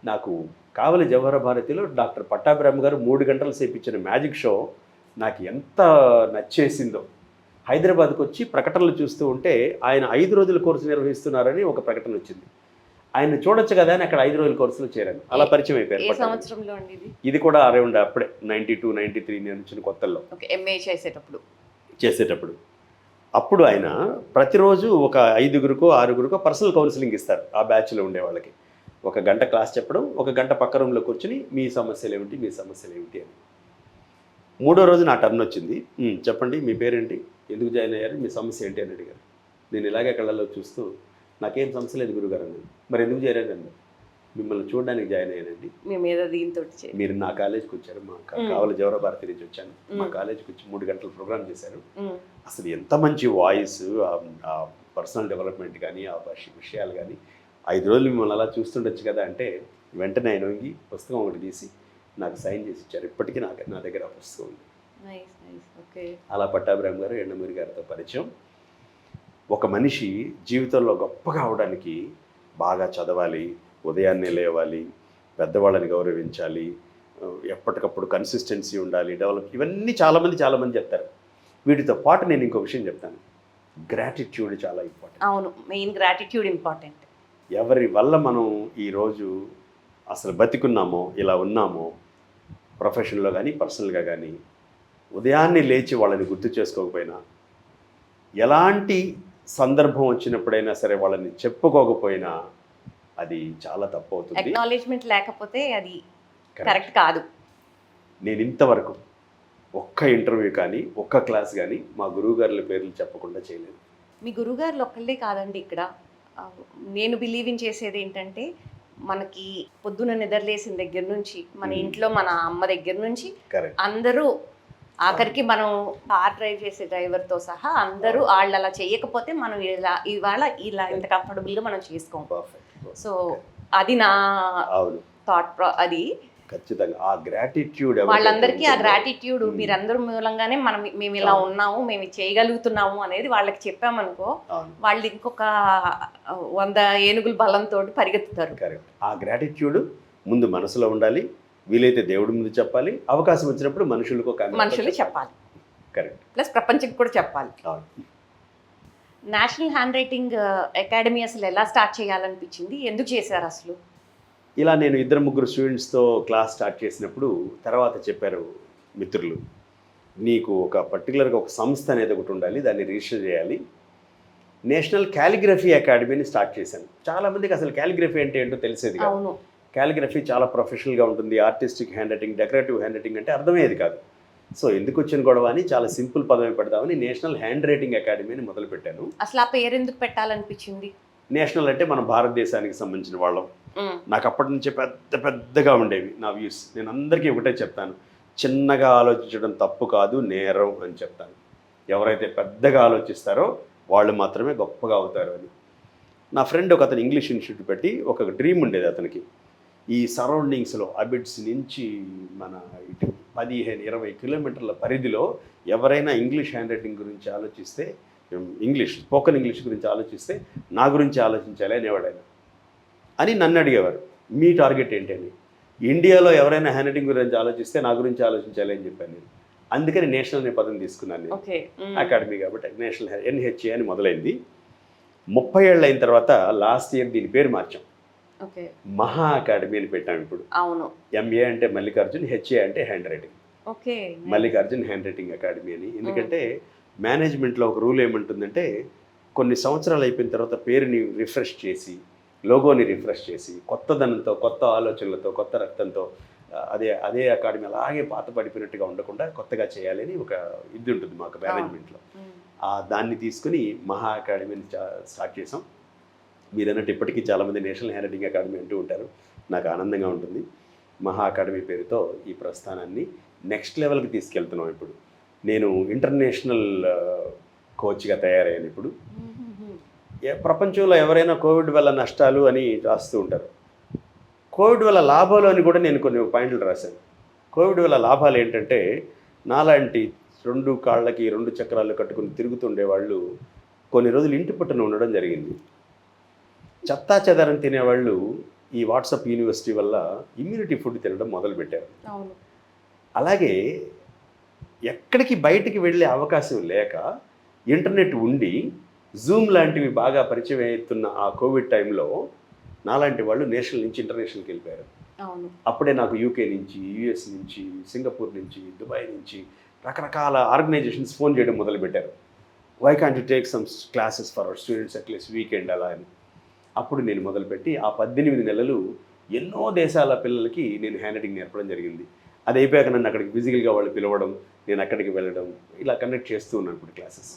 నాకు కావలి జవహర భారతిలో డాక్టర్ పట్టాభిరామ్ గారు 3 గంటల సేపు ఇచ్చిన మ్యాజిక్ షో నాకు ఎంత నచ్చేసిందో. హైదరాబాద్కి వచ్చి ప్రకటనలు చూస్తూ ఉంటే ఆయన 5 రోజుల కోర్సు నిర్వహిస్తున్నారని ఒక ప్రకటన వచ్చింది. ఆయన చూడొచ్చు కదా అని అక్కడ 5 రోజుల కోర్సులో చేరాను. అలా పరిచయం అయిపోయారు. ఇది కూడా అరౌండ్ అప్పుడే 92, 93 నేను వచ్చిన కొత్తల్లో ఎంఏ చేసేటప్పుడు. అప్పుడు ఆయన ప్రతిరోజు ఒక 5గురికో 6గురికో పర్సనల్ కౌన్సిలింగ్ ఇస్తారు. ఆ బ్యాచ్లో ఉండే వాళ్ళకి 1 గంట క్లాస్ చెప్పడం, 1 గంట పక్క రూమ్లో కూర్చుని మీ సమస్యలు ఏమిటి అని. 3వ రోజు నా టర్న్ వచ్చింది. చెప్పండి మీ పేరేంటి, ఎందుకు జాయిన్ అయ్యారు, మీ సమస్య ఏంటి అని అడిగారు. నేను ఇలాగే కళ్ళల్లో చూస్తూ నాకేం సమస్య లేదు గురుగారు అన్నాను. మరి ఎందుకు చేరాను అన్నారు. మిమ్మల్ని చూడడానికి జాయిన్ అయ్యానండి, మీరు నా కాలేజీకి వచ్చారు, మా కావలి జవహర్ భారతి నుంచి వచ్చాను, మా కాలేజీకి వచ్చి 3 గంటలు ప్రోగ్రామ్ చేశారు, అసలు ఎంత మంచి వాయిస్, ఆ పర్సనల్ డెవలప్మెంట్ కానీ ఆ విషయాలు కానీ, 5 రోజులు మిమ్మల్ని అలా చూస్తుండొచ్చు కదా అంటే వెంటనే ఆయన వంగి పుస్తకం ఒకటి తీసి నాకు సైన్ చేసి ఇచ్చారు. ఇప్పటికీ నా దగ్గర ఆ పుస్తకం ఉంది. అలా పట్టాభిరామ్ గారు ఎండమూరి గారితో పరిచయం. ఒక మనిషి జీవితంలో గొప్పగా అవడానికి బాగా చదవాలి, ఉదయాన్నే లేవాలి, పెద్దవాళ్ళని గౌరవించాలి, ఎప్పటికప్పుడు కన్సిస్టెన్సీ ఉండాలి, డెవలప్, ఇవన్నీ చాలామంది చెప్తారు. వీటితో పాటు నేను ఇంకో విషయం చెప్తాను, గ్రాటిట్యూడ్ చాలా ఇంపార్టెంట్. అవును, మెయిన్ గ్రాటిట్యూడ్ ఇంపార్టెంట్. ఎవరి వల్ల మనం ఈరోజు అసలు బతికున్నామో, ఇలా ఉన్నామో, ప్రొఫెషన్లో కానీ పర్సనల్గా కానీ, ఉదయాన్నే లేచి వాళ్ళని గుర్తు చేసుకోకపోయినా, ఎలాంటి సందర్భం వచ్చినప్పుడైనా సరే వాళ్ళని చెప్పుకోకపోయినా అది చాలా తప్పు అవుతుంది. అక్నాలెడ్జ్‌మెంట్ లేకపోతే అది కరెక్ట్ కాదు. నేను ఇంతవరకు ఒక్క ఇంటర్వ్యూ కానీ ఒక్క క్లాస్ కానీ మా గురువుగారుల పేర్లు చెప్పకుండా చేయలేదు. మీ గురువుగారులు ఒక్కళ్ళే కాదండి ఇక్కడ. నేను బిలీవ్ చేసేది ఏంటంటే, మనకి పొద్దున నిద్రలేసిన దగ్గర నుంచి, మన ఇంట్లో మన అమ్మ దగ్గర నుంచి అందరూ, ఆఖరికి మనం కార్ డ్రైవ్ చేసే డ్రైవర్తో సహా అందరూ వాళ్ళు అలా చేయకపోతే మనం ఇవాళ ఇలా ఇంత కంఫర్టబుల్గా మనం చేసుకోం. సో అది నా థాట్. అది ఖచ్చితంగా ఆ గ్రాటిట్యూడ్, వాళ్ళందరికీ ఆ గ్రాటిట్యూడ్, మీరందరూ మూలంగానే మేము ఇలా ఉన్నాము, మేము చేయగలుగుతున్నాము అనేది వాళ్ళకి చెప్పామనుకో, వాళ్ళు ఇంకొక 100 ఏనుగుల బలంతో పరిగెత్తుతారు. కరెక్ట్. ఆ గ్రాటిట్యూడ్ ముందు మనసులో ఉండాలి, వీలైతే దేవుడి ముందు చెప్పాలి, అవకాశం వచ్చినప్పుడు మనుషులు చెప్పాలి. కరెక్ట్. ప్లస్ ప్రపంచంకి కూడా చెప్పాలి. నేషనల్ హ్యాండ్ రైటింగ్ అకాడమీ అసలు ఎలా స్టార్ట్ చేయాలనిపించింది, ఎందుకు చేశారు అసలు? ఇలా నేను 2-3 స్టూడెంట్స్తో క్లాస్ స్టార్ట్ చేసినప్పుడు తర్వాత చెప్పారు మిత్రులు, నీకు ఒక పర్టికులర్గా ఒక సంస్థ అనేది ఒకటి ఉండాలి, దాన్ని రిజిస్టర్ చేయాలి. నేషనల్ క్యాలిగ్రఫీ అకాడమీని స్టార్ట్ చేశాను. చాలామందికి అసలు క్యాలిగ్రఫీ అంటే ఏంటో తెలిసేది కాదు. క్యాలిగ్రఫీ చాలా ప్రొఫెషనల్గా ఉంటుంది, artistic hand writing, decorative hand writing అంటే అర్థమయ్యేది కాదు. సో ఎందుకు వచ్చిన గొడవ అని చాలా సింపుల్ పదవి పెడదామని నేషనల్ హ్యాండ్ రైటింగ్ అకాడమీని మొదలుపెట్టాను. అసలు ఆ పేరు ఎందుకు పెట్టాలనిపించింది? నేషనల్ అంటే మన భారతదేశానికి సంబంధించిన వాళ్ళం. నాకు అప్పటి నుంచే పెద్దగా ఉండేవి నా వ్యూస్. నేను అందరికీ ఒకటే చెప్తాను, చిన్నగా ఆలోచించడం తప్పు కాదు, నేరం అని చెప్తాను. ఎవరైతే పెద్దగా ఆలోచిస్తారో వాళ్ళు మాత్రమే గొప్పగా అవుతారు అని. నా ఫ్రెండ్ ఒక అతను ఇంగ్లీష్ ఇన్స్టిట్యూట్ పెట్టి ఒక డ్రీమ్ ఉండేది అతనికి. ఈ సరౌండింగ్స్లో అబిడ్స్ నుంచి మన ఇటు 15-20 కిలోమీటర్ల పరిధిలో ఎవరైనా ఇంగ్లీష్ హ్యాండ్ రైటింగ్ గురించి ఆలోచిస్తే, స్పోకెన్ ఇంగ్లీష్ గురించి ఆలోచిస్తే నా గురించి ఆలోచించాలి అనేవాడు ఆయన. అని నన్ను అడిగేవారు, మీ టార్గెట్ ఏంటి అని. ఇండియాలో ఎవరైనా హ్యాండ్ రైటింగ్ గురించి ఆలోచిస్తే నా గురించి ఆలోచించాలి అని చెప్పాను నేను. అందుకని నేషనల్ అనే పదం తీసుకున్నాను నేను. అకాడమీ కాబట్టి నేషనల్ NHA అని మొదలైంది. 30 ఏళ్ళు అయిన తర్వాత లాస్ట్ ఇయర్ దీని పేరు మార్చాం. మహా అకాడమీ అని పెట్టాం ఇప్పుడు. అవును. MA అంటే మల్లికార్జున్, HA అంటే hand writing. Mallikarjun hand writing academy అని. ఎందుకంటే మేనేజ్మెంట్లో ఒక రూల్ ఏమంటుందంటే కొన్ని సంవత్సరాలు అయిపోయిన తర్వాత పేరుని రిఫ్రెష్ చేసి, లోగోని రిఫ్రెష్ చేసి, కొత్తదనంతో, కొత్త ఆలోచనలతో, కొత్త రక్తంతో అదే అకాడమీ అలాగే పాత పడిపోయినట్టుగా ఉండకుండా కొత్తగా చేయాలని ఒక ఇది ఉంటుంది మాకు మేనేజ్మెంట్లో. దాన్ని తీసుకుని మహా అకాడమీని స్టార్ట్ చేసాం. మీరు అన్నట్టు ఇప్పటికీ చాలామంది నేషనల్ హ్యాండ్ రైటింగ్ అకాడమీ అంటూ ఉంటారు. నాకు ఆనందంగా ఉంటుంది. మహా అకాడమీ పేరుతో ఈ ప్రస్థానాన్ని నెక్స్ట్ లెవెల్కి తీసుకెళ్తున్నాం. ఇప్పుడు నేను ఇంటర్నేషనల్ కోచ్గా తయారయ్యాను. ఇప్పుడు ప్రపంచంలో ఎవరైనా కోవిడ్ వల్ల నష్టాలు అని రాస్తూ ఉంటారు. కోవిడ్ వల్ల లాభాలు అని కూడా నేను కొన్ని పాయింట్లు రాశాను. కోవిడ్ వల్ల లాభాలు ఏంటంటే, నాలాంటి 2 కాళ్ళకి 2 చక్రాలు కట్టుకుని తిరుగుతుండే వాళ్ళు కొన్ని రోజులు ఇంటి పట్టున ఉండడం జరిగింది. చెత్తా చెదారం తినేవాళ్ళు ఈ వాట్సాప్ యూనివర్సిటీ వల్ల ఇమ్యూనిటీ ఫుడ్ తినడం మొదలుపెట్టారు. అలాగే ఎక్కడికి బయటికి వెళ్ళే అవకాశం లేక ఇంటర్నెట్ ఉండి జూమ్ లాంటివి బాగా పరిచయం అవుతున్న ఆ కోవిడ్ టైంలో నాలాంటి వాళ్ళు నేషనల్ నుంచి ఇంటర్నేషనల్కి వెళ్ళిపోయారు. అప్పుడే నాకు UK నుంచి, US నుంచి, సింగపూర్ నుంచి, దుబాయ్ నుంచి రకరకాల ఆర్గనైజేషన్స్ ఫోన్ చేయడం మొదలుపెట్టారు. Why can't you take some classes for our students at least weekend అలా అని. అప్పుడు నేను మొదలుపెట్టి ఆ 18 నెలలు ఎన్నో దేశాల పిల్లలకి నేను హ్యాండ్ రైటింగ్ నేర్పడం జరిగింది. అది అయిపోయాక నన్ను అక్కడికి ఫిజికల్గా వాళ్ళు పిలవడం, నేను అక్కడికి వెళ్ళడం, ఇలా కండక్ట్ చేస్తూ ఉన్నాను ఇప్పుడు క్లాసెస్.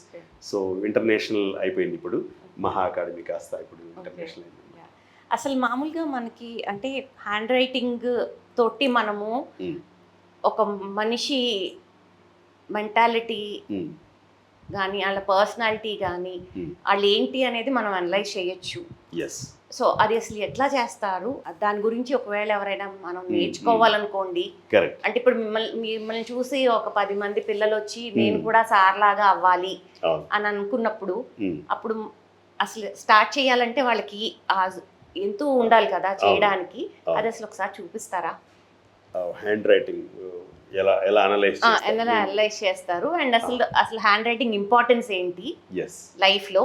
సో ఇంటర్నేషనల్ అయిపోయింది. ఇప్పుడు మహా అకాడమీ కాస్త ఇప్పుడు ఇంటర్నేషనల్ అయింది. అసలు మామూలుగా మనకి అంటే హ్యాండ్ రైటింగ్ తోటి మనము ఒక మనిషి మెంటాలిటీ కానీ వాళ్ళ పర్సనాలిటీ కానీ వాళ్ళు ఏంటి అనేది మనం అనలైజ్ చేయొచ్చు. సో అది అసలు ఎట్లా చేస్తారు దాని గురించి ఒకవేళ ఎవరైనా మనం నేర్చుకోవాలనుకోండి, అంటే ఇప్పుడు మిమ్మల్ని చూసి ఒక 10 మంది పిల్లలు వచ్చి నేను కూడా సార్ లాగా అవ్వాలి అని అనుకున్నప్పుడు అప్పుడు అసలు స్టార్ట్ చేయాలంటే వాళ్ళకి ఎంతో ఉండాలి కదా చేయడానికి. అది అసలు ఒకసారి చూపిస్తారా? హ్యాండ్ రైటింగ్ ఎలా అనలైజ్ చేస్తారు అండ్ అసలు హ్యాండ్ రైటింగ్ ఇంపార్టెన్స్ ఏంటి లైఫ్లో,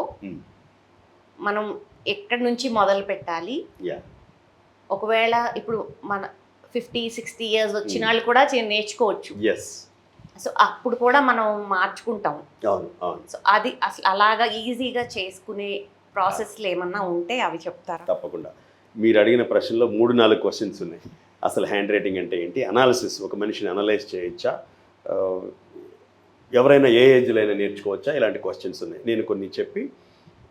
మనం ఎక్కడి నుంచి మొదలు పెట్టాలి, ఒకవేళ ఇప్పుడు మన 50-60 ఇయర్స్ వచ్చిన వాళ్ళు కూడా నేర్చుకోవచ్చు. సో అప్పుడు కూడా మనం మార్చుకుంటాం. సో అది అసలు అలాగా ఈజీగా చేసుకునే ప్రాసెస్లు ఏమన్నా ఉంటే అవి చెప్తారా? తప్పకుండా. మీరు అడిగిన ప్రశ్నలో 3-4 క్వశ్చన్స్ ఉన్నాయి. అసలు హ్యాండ్ రైటింగ్ అంటే ఏంటి, అనాలిసిస్, ఒక మనిషిని అనలైజ్ చేయొచ్చా, ఎవరైనా ఏ ఏజ్లో అయినా నేర్చుకోవచ్చా, ఇలాంటి క్వశ్చన్స్ ఉన్నాయి. నేను కొన్ని చెప్పి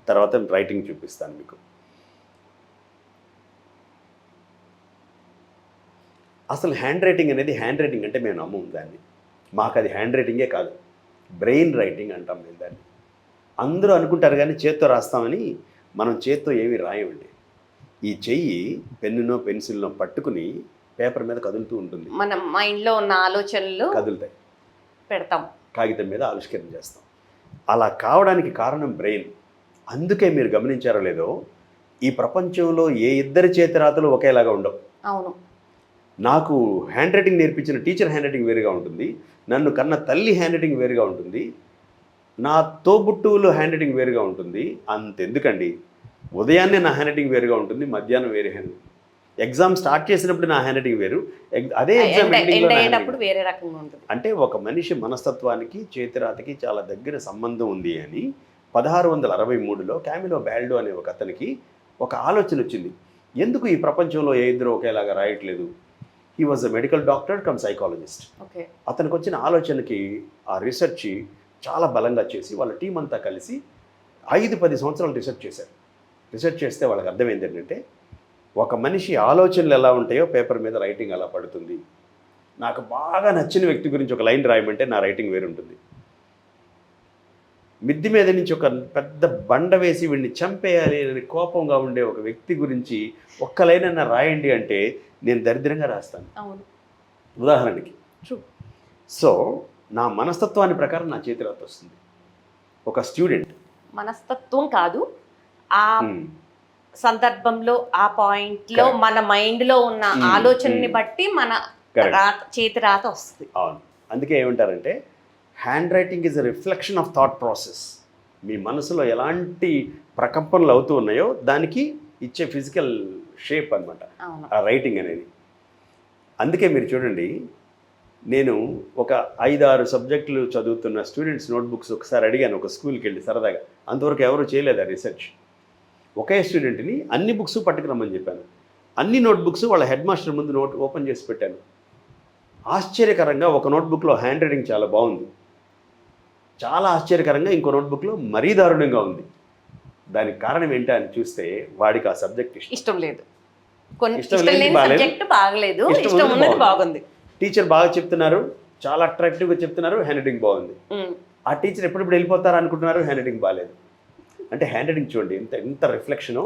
తర్వాత రైటింగ్ చూపిస్తాను మీకు. అసలు హ్యాండ్ రైటింగ్ అనేది, హ్యాండ్ రైటింగ్ అంటే మేము నమ్మం దాన్ని. మాకు అది హ్యాండ్ రైటింగే కాదు, బ్రెయిన్ రైటింగ్ అంటాం మేము దాన్ని. అందరూ అనుకుంటారు కానీ చేత్తో రాస్తామని. మనం చేత్తో ఏమీ రాయమండి. ఈ చెయ్యి పెన్నునో పెన్సిల్నో పట్టుకుని పేపర్ మీద కదులుతూ ఉంటుంది. మన మైండ్లో ఉన్న ఆలోచనలు కదులుతాయి, పెడతాం, కాగితం మీద ఆవిష్కరణ చేస్తాం. అలా కావడానికి కారణం బ్రెయిన్. అందుకే మీరు గమనించారో లేదో, ఈ ప్రపంచంలో ఏ ఇద్దరి చేతి రాతలు ఒకేలాగా ఉండవు. అవును. నాకు హ్యాండ్ రైటింగ్ నేర్పించిన టీచర్ హ్యాండ్ రైటింగ్ వేరుగా ఉంటుంది, నన్ను కన్న తల్లి హ్యాండ్ రైటింగ్ వేరుగా ఉంటుంది, నా తోబుట్టువులు హ్యాండ్ రైటింగ్ వేరుగా ఉంటుంది. అంతెందుకండి, ఉదయాన్నే నా హ్యాండ్ రైటింగ్ వేరుగా ఉంటుంది, మధ్యాహ్నం వేరే హ్యాండ్. ఎగ్జామ్ స్టార్ట్ చేసినప్పుడు నా హ్యాండ్ రైటింగ్ వేరు, అదే ఎగ్జామ్ ఎండింగ్లో వేరే రకంగా ఉంటుంది. అంటే ఒక మనిషి మనస్తత్వానికి చేతిరాతకి చాలా దగ్గర సంబంధం ఉంది అని 1663లో క్యామిలో బాల్డో అనే ఒక అతనికి ఒక ఆలోచన వచ్చింది. ఎందుకు ఈ ప్రపంచంలో ఏ ఇద్దరు ఒకేలాగా రాయట్లేదు? He was a medical doctor cum psychologist. అతనికి వచ్చిన ఆలోచనకి ఆ రీసెర్చ్ చాలా బలంగా చేసి వాళ్ళ టీం అంతా కలిసి 5-10 సంవత్సరాలు రీసెర్చ్ చేశారు. రీసెర్చ్ చేస్తే వాళ్ళకి అర్థమైంది ఏంటంటే, ఒక మనిషి ఆలోచనలు ఎలా ఉంటాయో పేపర్ మీద రైటింగ్ అలా పడుతుంది. నాకు బాగా నచ్చిన వ్యక్తి గురించి ఒక లైన్ రాయమంటే నా రైటింగ్ వేరుంటుంది. మిద్ది మీద నుంచి ఒక పెద్ద బండ వేసి వీడిని చంపేయాలి అని కోపంగా ఉండే ఒక వ్యక్తి గురించి ఒక్క లైన్ అన్న రాయండి అంటే నేను దరిద్రంగా రాస్తాను. అవును, ఉదాహరణకి. ట్రూ. సో నా మనస్తత్వాన్ని ప్రకారం నా చేతి రాత వస్తుంది. ఒక స్టూడెంట్ మనస్తత్వం కాదు, ఆ సందర్భంలో ఆ పాయింట్లో మన మైండ్లో ఉన్న ఆలోచనని బట్టి మన చేతి రాత వస్తుంది. అవును, అందుకే ఏమంటారంటే handwriting is a reflection of thought process. మీ మనసులో ఎలాంటి ప్రకంపనలు అవుతూ ఉన్నాయో దానికి ఇచ్చే ఫిజికల్ షేప్ అనమాట ఆ రైటింగ్ అనేది. అందుకే మీరు చూడండి, నేను ఒక 5-6 సబ్జెక్టులు చదువుతున్న స్టూడెంట్స్ నోట్బుక్స్ ఒకసారి అడిగాను ఒక స్కూల్కి వెళ్ళి సరదాగా. అంతవరకు ఎవరు చేయలేదు ఆ రీసెర్చ్. ఒకే స్టూడెంట్ని అన్ని బుక్స్ పట్టుకురమ్మని చెప్పాను. అన్ని నోట్బుక్స్ వాళ్ళ హెడ్ మాస్టర్ ముందు ఓపెన్ చేసి పెట్టాను. ఆశ్చర్యకరంగా ఒక నోట్బుక్లో హ్యాండ్ రైటింగ్ చాలా బాగుంది, చాలా ఆశ్చర్యకరంగా ఇంకో నోట్బుక్లో మరీ దారుణంగా ఉంది. దానికి కారణం ఏంటా అని చూస్తే వాడికి ఆ సబ్జెక్ట్ ఇష్టం లేదు, బాగుంది. టీచర్ బాగా చెప్తున్నారు, చాలా అట్రాక్టివ్గా చెప్తున్నారు, హ్యాండ్ రైటింగ్ బాగుంది. ఆ టీచర్ ఎప్పుడెప్పుడు వెళ్ళిపోతారు అనుకుంటున్నారు, హ్యాండ్ రైటింగ్ బాగాలేదు. అంటే హ్యాండ్ రైటింగ్ చూడండి ఎంత రిఫ్లెక్షను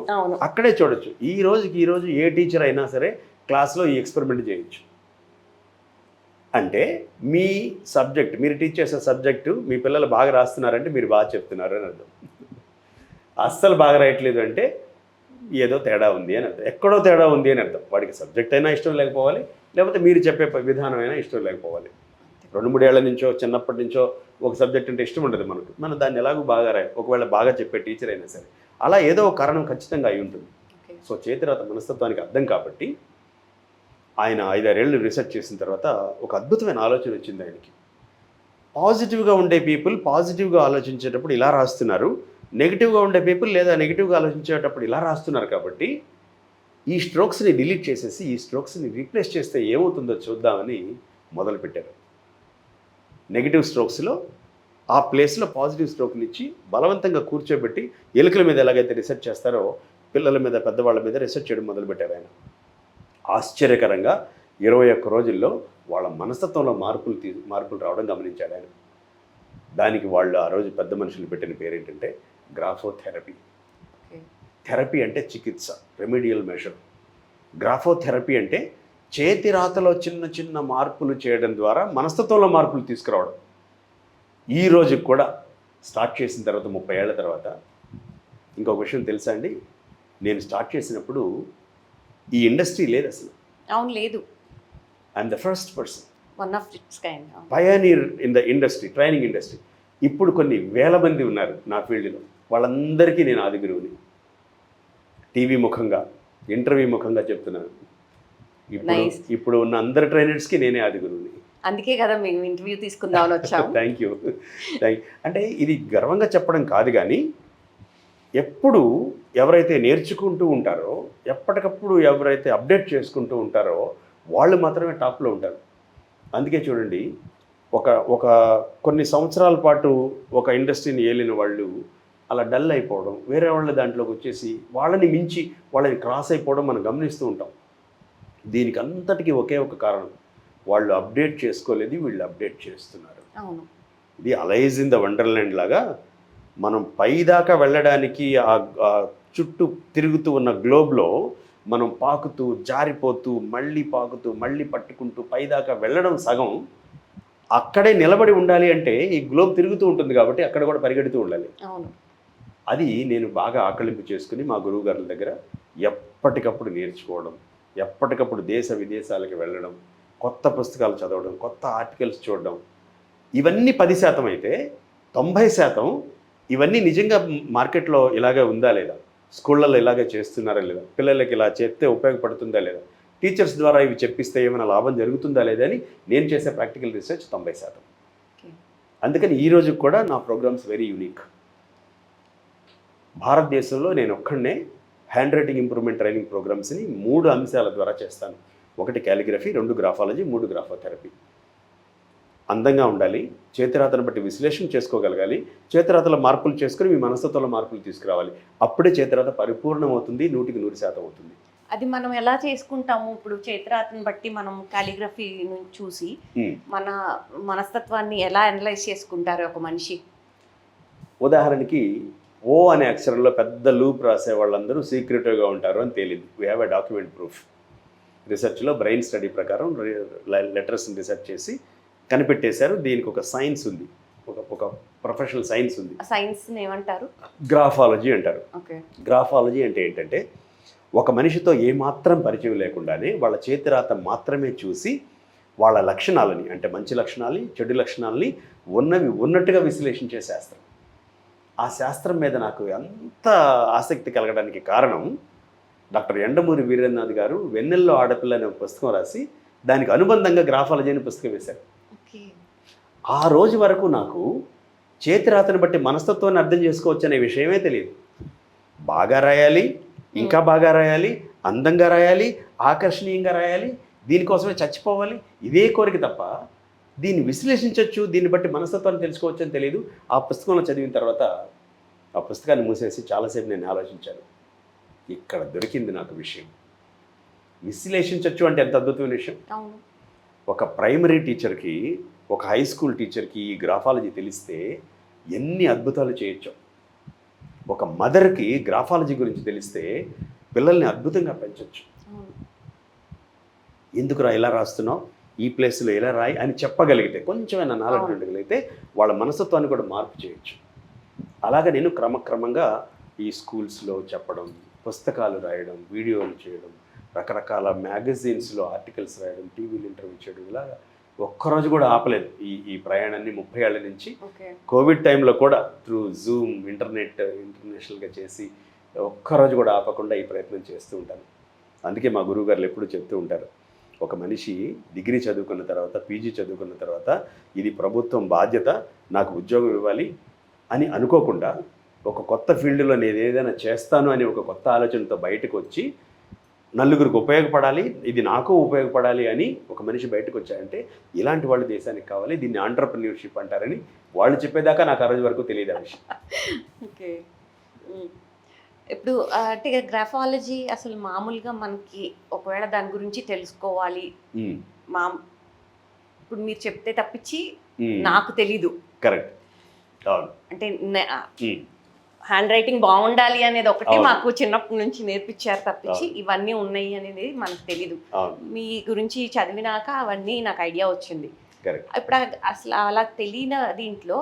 అక్కడే చూడొచ్చు. ఈ రోజు ఏ టీచర్ అయినా సరే క్లాస్లో ఈ ఎక్స్పెరిమెంట్ చేయొచ్చు. అంటే మీ సబ్జెక్ట్, మీరు టీచ్ చేసే సబ్జెక్టు మీ పిల్లలు బాగా రాస్తున్నారంటే మీరు బాగా చెప్తున్నారు అని అర్థం. అస్సలు బాగా రాయట్లేదు అంటే ఏదో తేడా ఉంది అని అర్థం, ఎక్కడో తేడా ఉంది అని అర్థం. వాడికి సబ్జెక్ట్ అయినా ఇష్టం లేకపోవాలి, లేకపోతే మీరు చెప్పే విధానం అయినా ఇష్టం లేకపోవాలి. 2-3 ఏళ్ల నుంచో చిన్నప్పటి నుంచో ఒక సబ్జెక్ట్ అంటే ఇష్టం ఉండదు మనకు, మనం దాన్ని ఎలాగో బాగా రాయాలి, ఒకవేళ బాగా చెప్పే టీచర్ అయినా సరే. అలా ఏదో ఒక కారణం ఖచ్చితంగా అయి ఉంటుంది. సో చేతిరాత మనస్తత్వానికి అర్థం కాబట్టి ఆయన 5-6 ఏళ్ళు రీసెర్చ్ చేసిన తర్వాత ఒక అద్భుతమైన ఆలోచన వచ్చింది ఆయనకి. పాజిటివ్గా ఉండే పీపుల్ పాజిటివ్గా ఆలోచించేటప్పుడు ఇలా రాస్తున్నారు, నెగిటివ్గా ఉండే పీపుల్ లేదా నెగిటివ్గా ఆలోచించేటప్పుడు ఇలా రాస్తున్నారు. కాబట్టి ఈ స్ట్రోక్స్ని డిలీట్ చేసేసి ఈ స్ట్రోక్స్ని రీప్లేస్ చేస్తే ఏమవుతుందో చూద్దామని మొదలుపెట్టారు. నెగిటివ్ స్ట్రోక్స్లో ఆ ప్లేస్లో పాజిటివ్ స్ట్రోక్ని ఇచ్చి బలవంతంగా కూర్చోబెట్టి ఎలుకల మీద ఎలాగైతే రీసెర్చ్ చేస్తారో పిల్లల మీద పెద్దవాళ్ళ మీద రీసెర్చ్ చేయడం మొదలుపెట్టారు ఆయన. ఆశ్చర్యకరంగా 21 రోజుల్లో వాళ్ళ మనస్తత్వంలో మార్పులు రావడం గమనించాడు ఆయన. దానికి వాళ్ళు ఆ రోజు పెద్ద మనుషులు పెట్టిన పేరు ఏంటంటే గ్రాఫోథెరపీ. థెరపీ అంటే చికిత్స, రెమెడియల్ మెషర్. గ్రాఫోథెరపీ అంటే చేతి రాతలో చిన్న చిన్న మార్పులు చేయడం ద్వారా మనస్తత్వంలో మార్పులు తీసుకురావడం. ఈ రోజుకి కూడా స్టార్ట్ చేసిన తర్వాత 30 ఏళ్ల తర్వాత ఇంకొక విషయం తెలుసా అండి, నేను స్టార్ట్ చేసినప్పుడు ఈ ఇండస్ట్రీ లేదు అసలు. అవును, లేదు. I'm the first person, one of it's kind, Pioneer in the industry, training industry. ఇప్పుడు కొన్ని వేల మంది ఉన్నారు నా ఫీల్డ్లో, వాళ్ళందరికీ నేను ఆది గురువుని. టీవీ ముఖంగా, ఇంటర్వ్యూ ముఖంగా చెప్తున్నాను. ఇప్పుడు ఉన్న అందరి ట్రైనర్స్కి నేనే ఆది గురువుని. అందుకే కదా మేము ఇంటర్వ్యూ తీసుకుందామని వచ్చాము. Thank you. అంటే ఇది గర్వంగా చెప్పడం కాదు, కానీ ఎప్పుడు ఎవరైతే నేర్చుకుంటూ ఉంటారో, ఎప్పటికప్పుడు ఎవరైతే అప్డేట్ చేసుకుంటూ ఉంటారో వాళ్ళు మాత్రమే టాప్లో ఉంటారు. అందుకే చూడండి, ఒక కొన్ని సంవత్సరాల పాటు ఒక ఇండస్ట్రీని ఏలిన వాళ్ళు అలా డల్ అయిపోవడం, వేరే వాళ్ళ దాంట్లోకి వచ్చేసి వాళ్ళని మించి వాళ్ళని క్రాస్ అయిపోవడం మనం గమనిస్తూ ఉంటాం. దీనికి అంతటికీ ఒకే ఒక కారణం, వాళ్ళు అప్డేట్ చేసుకోలేదు, వీళ్ళు అప్డేట్ చేస్తున్నారు. అవును, ఇది అలైజ్ ఇన్ ద వండర్లాండ్ లాగా మనం పైదాకా వెళ్ళడానికి ఆ చుట్టూ తిరుగుతూ ఉన్న గ్లోబ్లో మనం పాకుతూ జారిపోతూ మళ్ళీ పాకుతూ మళ్ళీ పట్టుకుంటూ పైదాకా వెళ్ళడం సగం. అక్కడే నిలబడి ఉండాలి అంటే ఈ గ్లోబ్ తిరుగుతూ ఉంటుంది కాబట్టి అక్కడ కూడా పరిగెడుతూ ఉండాలి. అవును, అది నేను బాగా ఆకలింపు చేసుకుని మా గురువు గారుల దగ్గర ఎప్పటికప్పుడు నేర్చుకోవడం, ఎప్పటికప్పుడు దేశ విదేశాలకు వెళ్ళడం, కొత్త పుస్తకాలు చదవడం, కొత్త ఆర్టికల్స్ చూడడం, ఇవన్నీ 10% అయితే 90% ఇవన్నీ నిజంగా మార్కెట్లో ఇలాగే ఉందా లేదా, స్కూళ్ళల్లో ఇలాగే చేస్తున్నారా లేదా, పిల్లలకి ఇలా చేస్తే ఉపయోగపడుతుందా లేదా, టీచర్స్ ద్వారా ఇవి చెప్పిస్తే ఏమైనా లాభం జరుగుతుందా లేదా అని నేను చేసే ప్రాక్టికల్ రీసెర్చ్ 90%. అందుకని ఈ రోజు కూడా నా ప్రోగ్రామ్స్ వెరీ యూనిక్. భారతదేశంలో నేను ఒక్కడనే హ్యాండ్ రైటింగ్ ఇంప్రూవ్మెంట్ ట్రైనింగ్ ప్రోగ్రామ్స్ని 3 అంశాల ద్వారా చేస్తాను. 1 క్యాలిగ్రఫీ, 2 గ్రాఫాలజీ, 3 గ్రాఫోథెరపీ. అందంగా ఉండాలి, చేతిరాతను బట్టి విశ్లేషణ చేసుకోగలగాలి, చేతిరాతలో మార్పులు చేసుకుని మీ మనస్తత్వంలో మార్పులు తీసుకురావాలి. అప్పుడే చేతిరాత పరిపూర్ణమవుతుంది, 100% అవుతుంది. అది మనం ఎలా చేసుకుంటాము? ఇప్పుడు చేతిరాతను బట్టి మనం కాలిగ్రఫీని చూసి మన మనస్తత్వాన్ని ఎలా అనలైజ్ చేసుకుంటారు ఒక మనిషి? ఉదాహరణకి ఓ అనే అక్షరంలో పెద్ద లూప్ రాసే వాళ్ళందరూ సీక్రెటివ్గా ఉంటారు అని తేలింది. We have a document proof. రీసెర్చ్లో బ్రెయిన్ స్టడీ ప్రకారం లెటర్స్ని రీసెర్చ్ చేసి కనిపెట్టేశారు. దీనికి ఒక సైన్స్ ఉంది, ఒక ప్రొఫెషనల్ సైన్స్ ఉంది. సైన్స్ని ఏమంటారు? గ్రాఫాలజీ అంటారు. ఓకే. గ్రాఫాలజీ అంటే ఏంటంటే ఒక మనిషితో ఏమాత్రం పరిచయం లేకుండానే వాళ్ళ చేతిరాత మాత్రమే చూసి వాళ్ళ లక్షణాలని, అంటే మంచి లక్షణాలని చెడు లక్షణాలని ఉన్నవి ఉన్నట్టుగా విశ్లేషించే శాస్త్రం. ఆ శాస్త్రం మీద నాకు ఎంత ఆసక్తి కలగడానికి కారణం డాక్టర్ యండమూరి వీరేంద్రనాథ్ గారు వెన్నెల్లో ఆడపిల్ల అనే ఒక పుస్తకం రాసి దానికి అనుబంధంగా గ్రాఫాలజీ అనే పుస్తకం వేశారు. ఓకే. ఆ రోజు వరకు నాకు చేతిరాతను బట్టి మనస్తత్వాన్ని అర్థం చేసుకోవచ్చు అనే విషయమే తెలియదు. బాగా రాయాలి, ఇంకా బాగా రాయాలి, అందంగా రాయాలి, ఆకర్షణీయంగా రాయాలి, దీనికోసమే చచ్చిపోవాలి, ఇదే కోరిక తప్ప దీన్ని విశ్లేషించవచ్చు, దీన్ని బట్టి మనస్తత్వాన్ని తెలుసుకోవచ్చు అని తెలియదు. ఆ పుస్తకంలో చదివిన తర్వాత ఆ పుస్తకాన్ని మూసేసి చాలాసేపు నేను ఆలోచించాను. ఇక్కడ దొరికింది నాకు విషయం. విశ్లేషించవచ్చు అంటే ఎంత అద్భుతమైన విషయం. అవును. ఒక ప్రైమరీ టీచర్కి, ఒక హై స్కూల్ టీచర్కి ఈ గ్రాఫాలజీ తెలిస్తే ఎన్ని అద్భుతాలు చేయొచ్చు. ఒక మదర్కి గ్రాఫాలజీ గురించి తెలిస్తే పిల్లల్ని అద్భుతంగా పెంచవచ్చు. అవును. ఎందుకురా ఇలా రాస్తున్నావు, ఈ ప్లేస్లో ఇలా రాయి అని చెప్పగలిగితే, కొంచెమైనా నాలెడ్జ్ ఉండగలిగితే వాళ్ళ మనస్తత్వాన్ని కూడా మార్పు చేయొచ్చు. అలాగే నేను క్రమక్రమంగా ఈ స్కూల్స్లో చెప్పడం, పుస్తకాలు రాయడం, వీడియోలు చేయడం, రకరకాల మ్యాగజైన్స్లో ఆర్టికల్స్ రాయడం, టీవీలు ఇంటర్వ్యూ చేయడం, ఇలా ఒక్కరోజు కూడా ఆపలేదు. ఈ ప్రయాణాన్ని 30 ఏళ్ల నుంచి కోవిడ్ టైంలో కూడా త్రూ జూమ్, ఇంటర్నేషనల్గా చేసి ఒక్కరోజు కూడా ఆపకుండా ఈ ప్రయత్నం చేస్తూ ఉంటాను. అందుకే మా గురువుగారులు ఎప్పుడూ చెప్తూ ఉంటారు, ఒక మనిషి డిగ్రీ చదువుకున్న తర్వాత, పీజీ చదువుకున్న తర్వాత ఇది ప్రభుత్వం బాధ్యత, నాకు ఉద్యోగం ఇవ్వాలి అని అనుకోకుండా ఒక కొత్త ఫీల్డ్లో నేను ఏదైనా చేస్తాను అని ఒక కొత్త ఆలోచనతో బయటకు వచ్చి నలుగురికి ఉపయోగపడాలి, ఇది నాకు ఉపయోగపడాలి అని ఒక మనిషి బయటకు వచ్చాయంటే ఇలాంటి వాళ్ళు దేశానికి కావాలి. దీన్ని ఆంటర్‌ప్రెన్యూర్‌షిప్ అంటారని వాళ్ళు చెప్పేదాకా నాకు ఆ రోజు వరకు తెలియదు ఆ విషయం. ఓకే. ఇప్పుడు అంటే గ్రాఫాలజీ అసలు మామూలుగా మనకి ఒకవేళ దాని గురించి తెలుసుకోవాలి, మా ఇప్పుడు మీరు చెప్తే తప్పించి నాకు తెలీదు. కరెక్ట్. అవును. అంటే హ్యాండ్ రైటింగ్ బాగుండాలి అనేది ఒకటి మాకు చిన్నప్పటి నుంచి నేర్పించారు తప్పించి ఇవన్నీ ఉన్నాయి అనేది మనకు తెలీదు. మీ గురించి చదివినాక అవన్నీ నాకు ఐడియా వచ్చింది. ఇప్పుడు అసలు అలా తెలియని దీంట్లో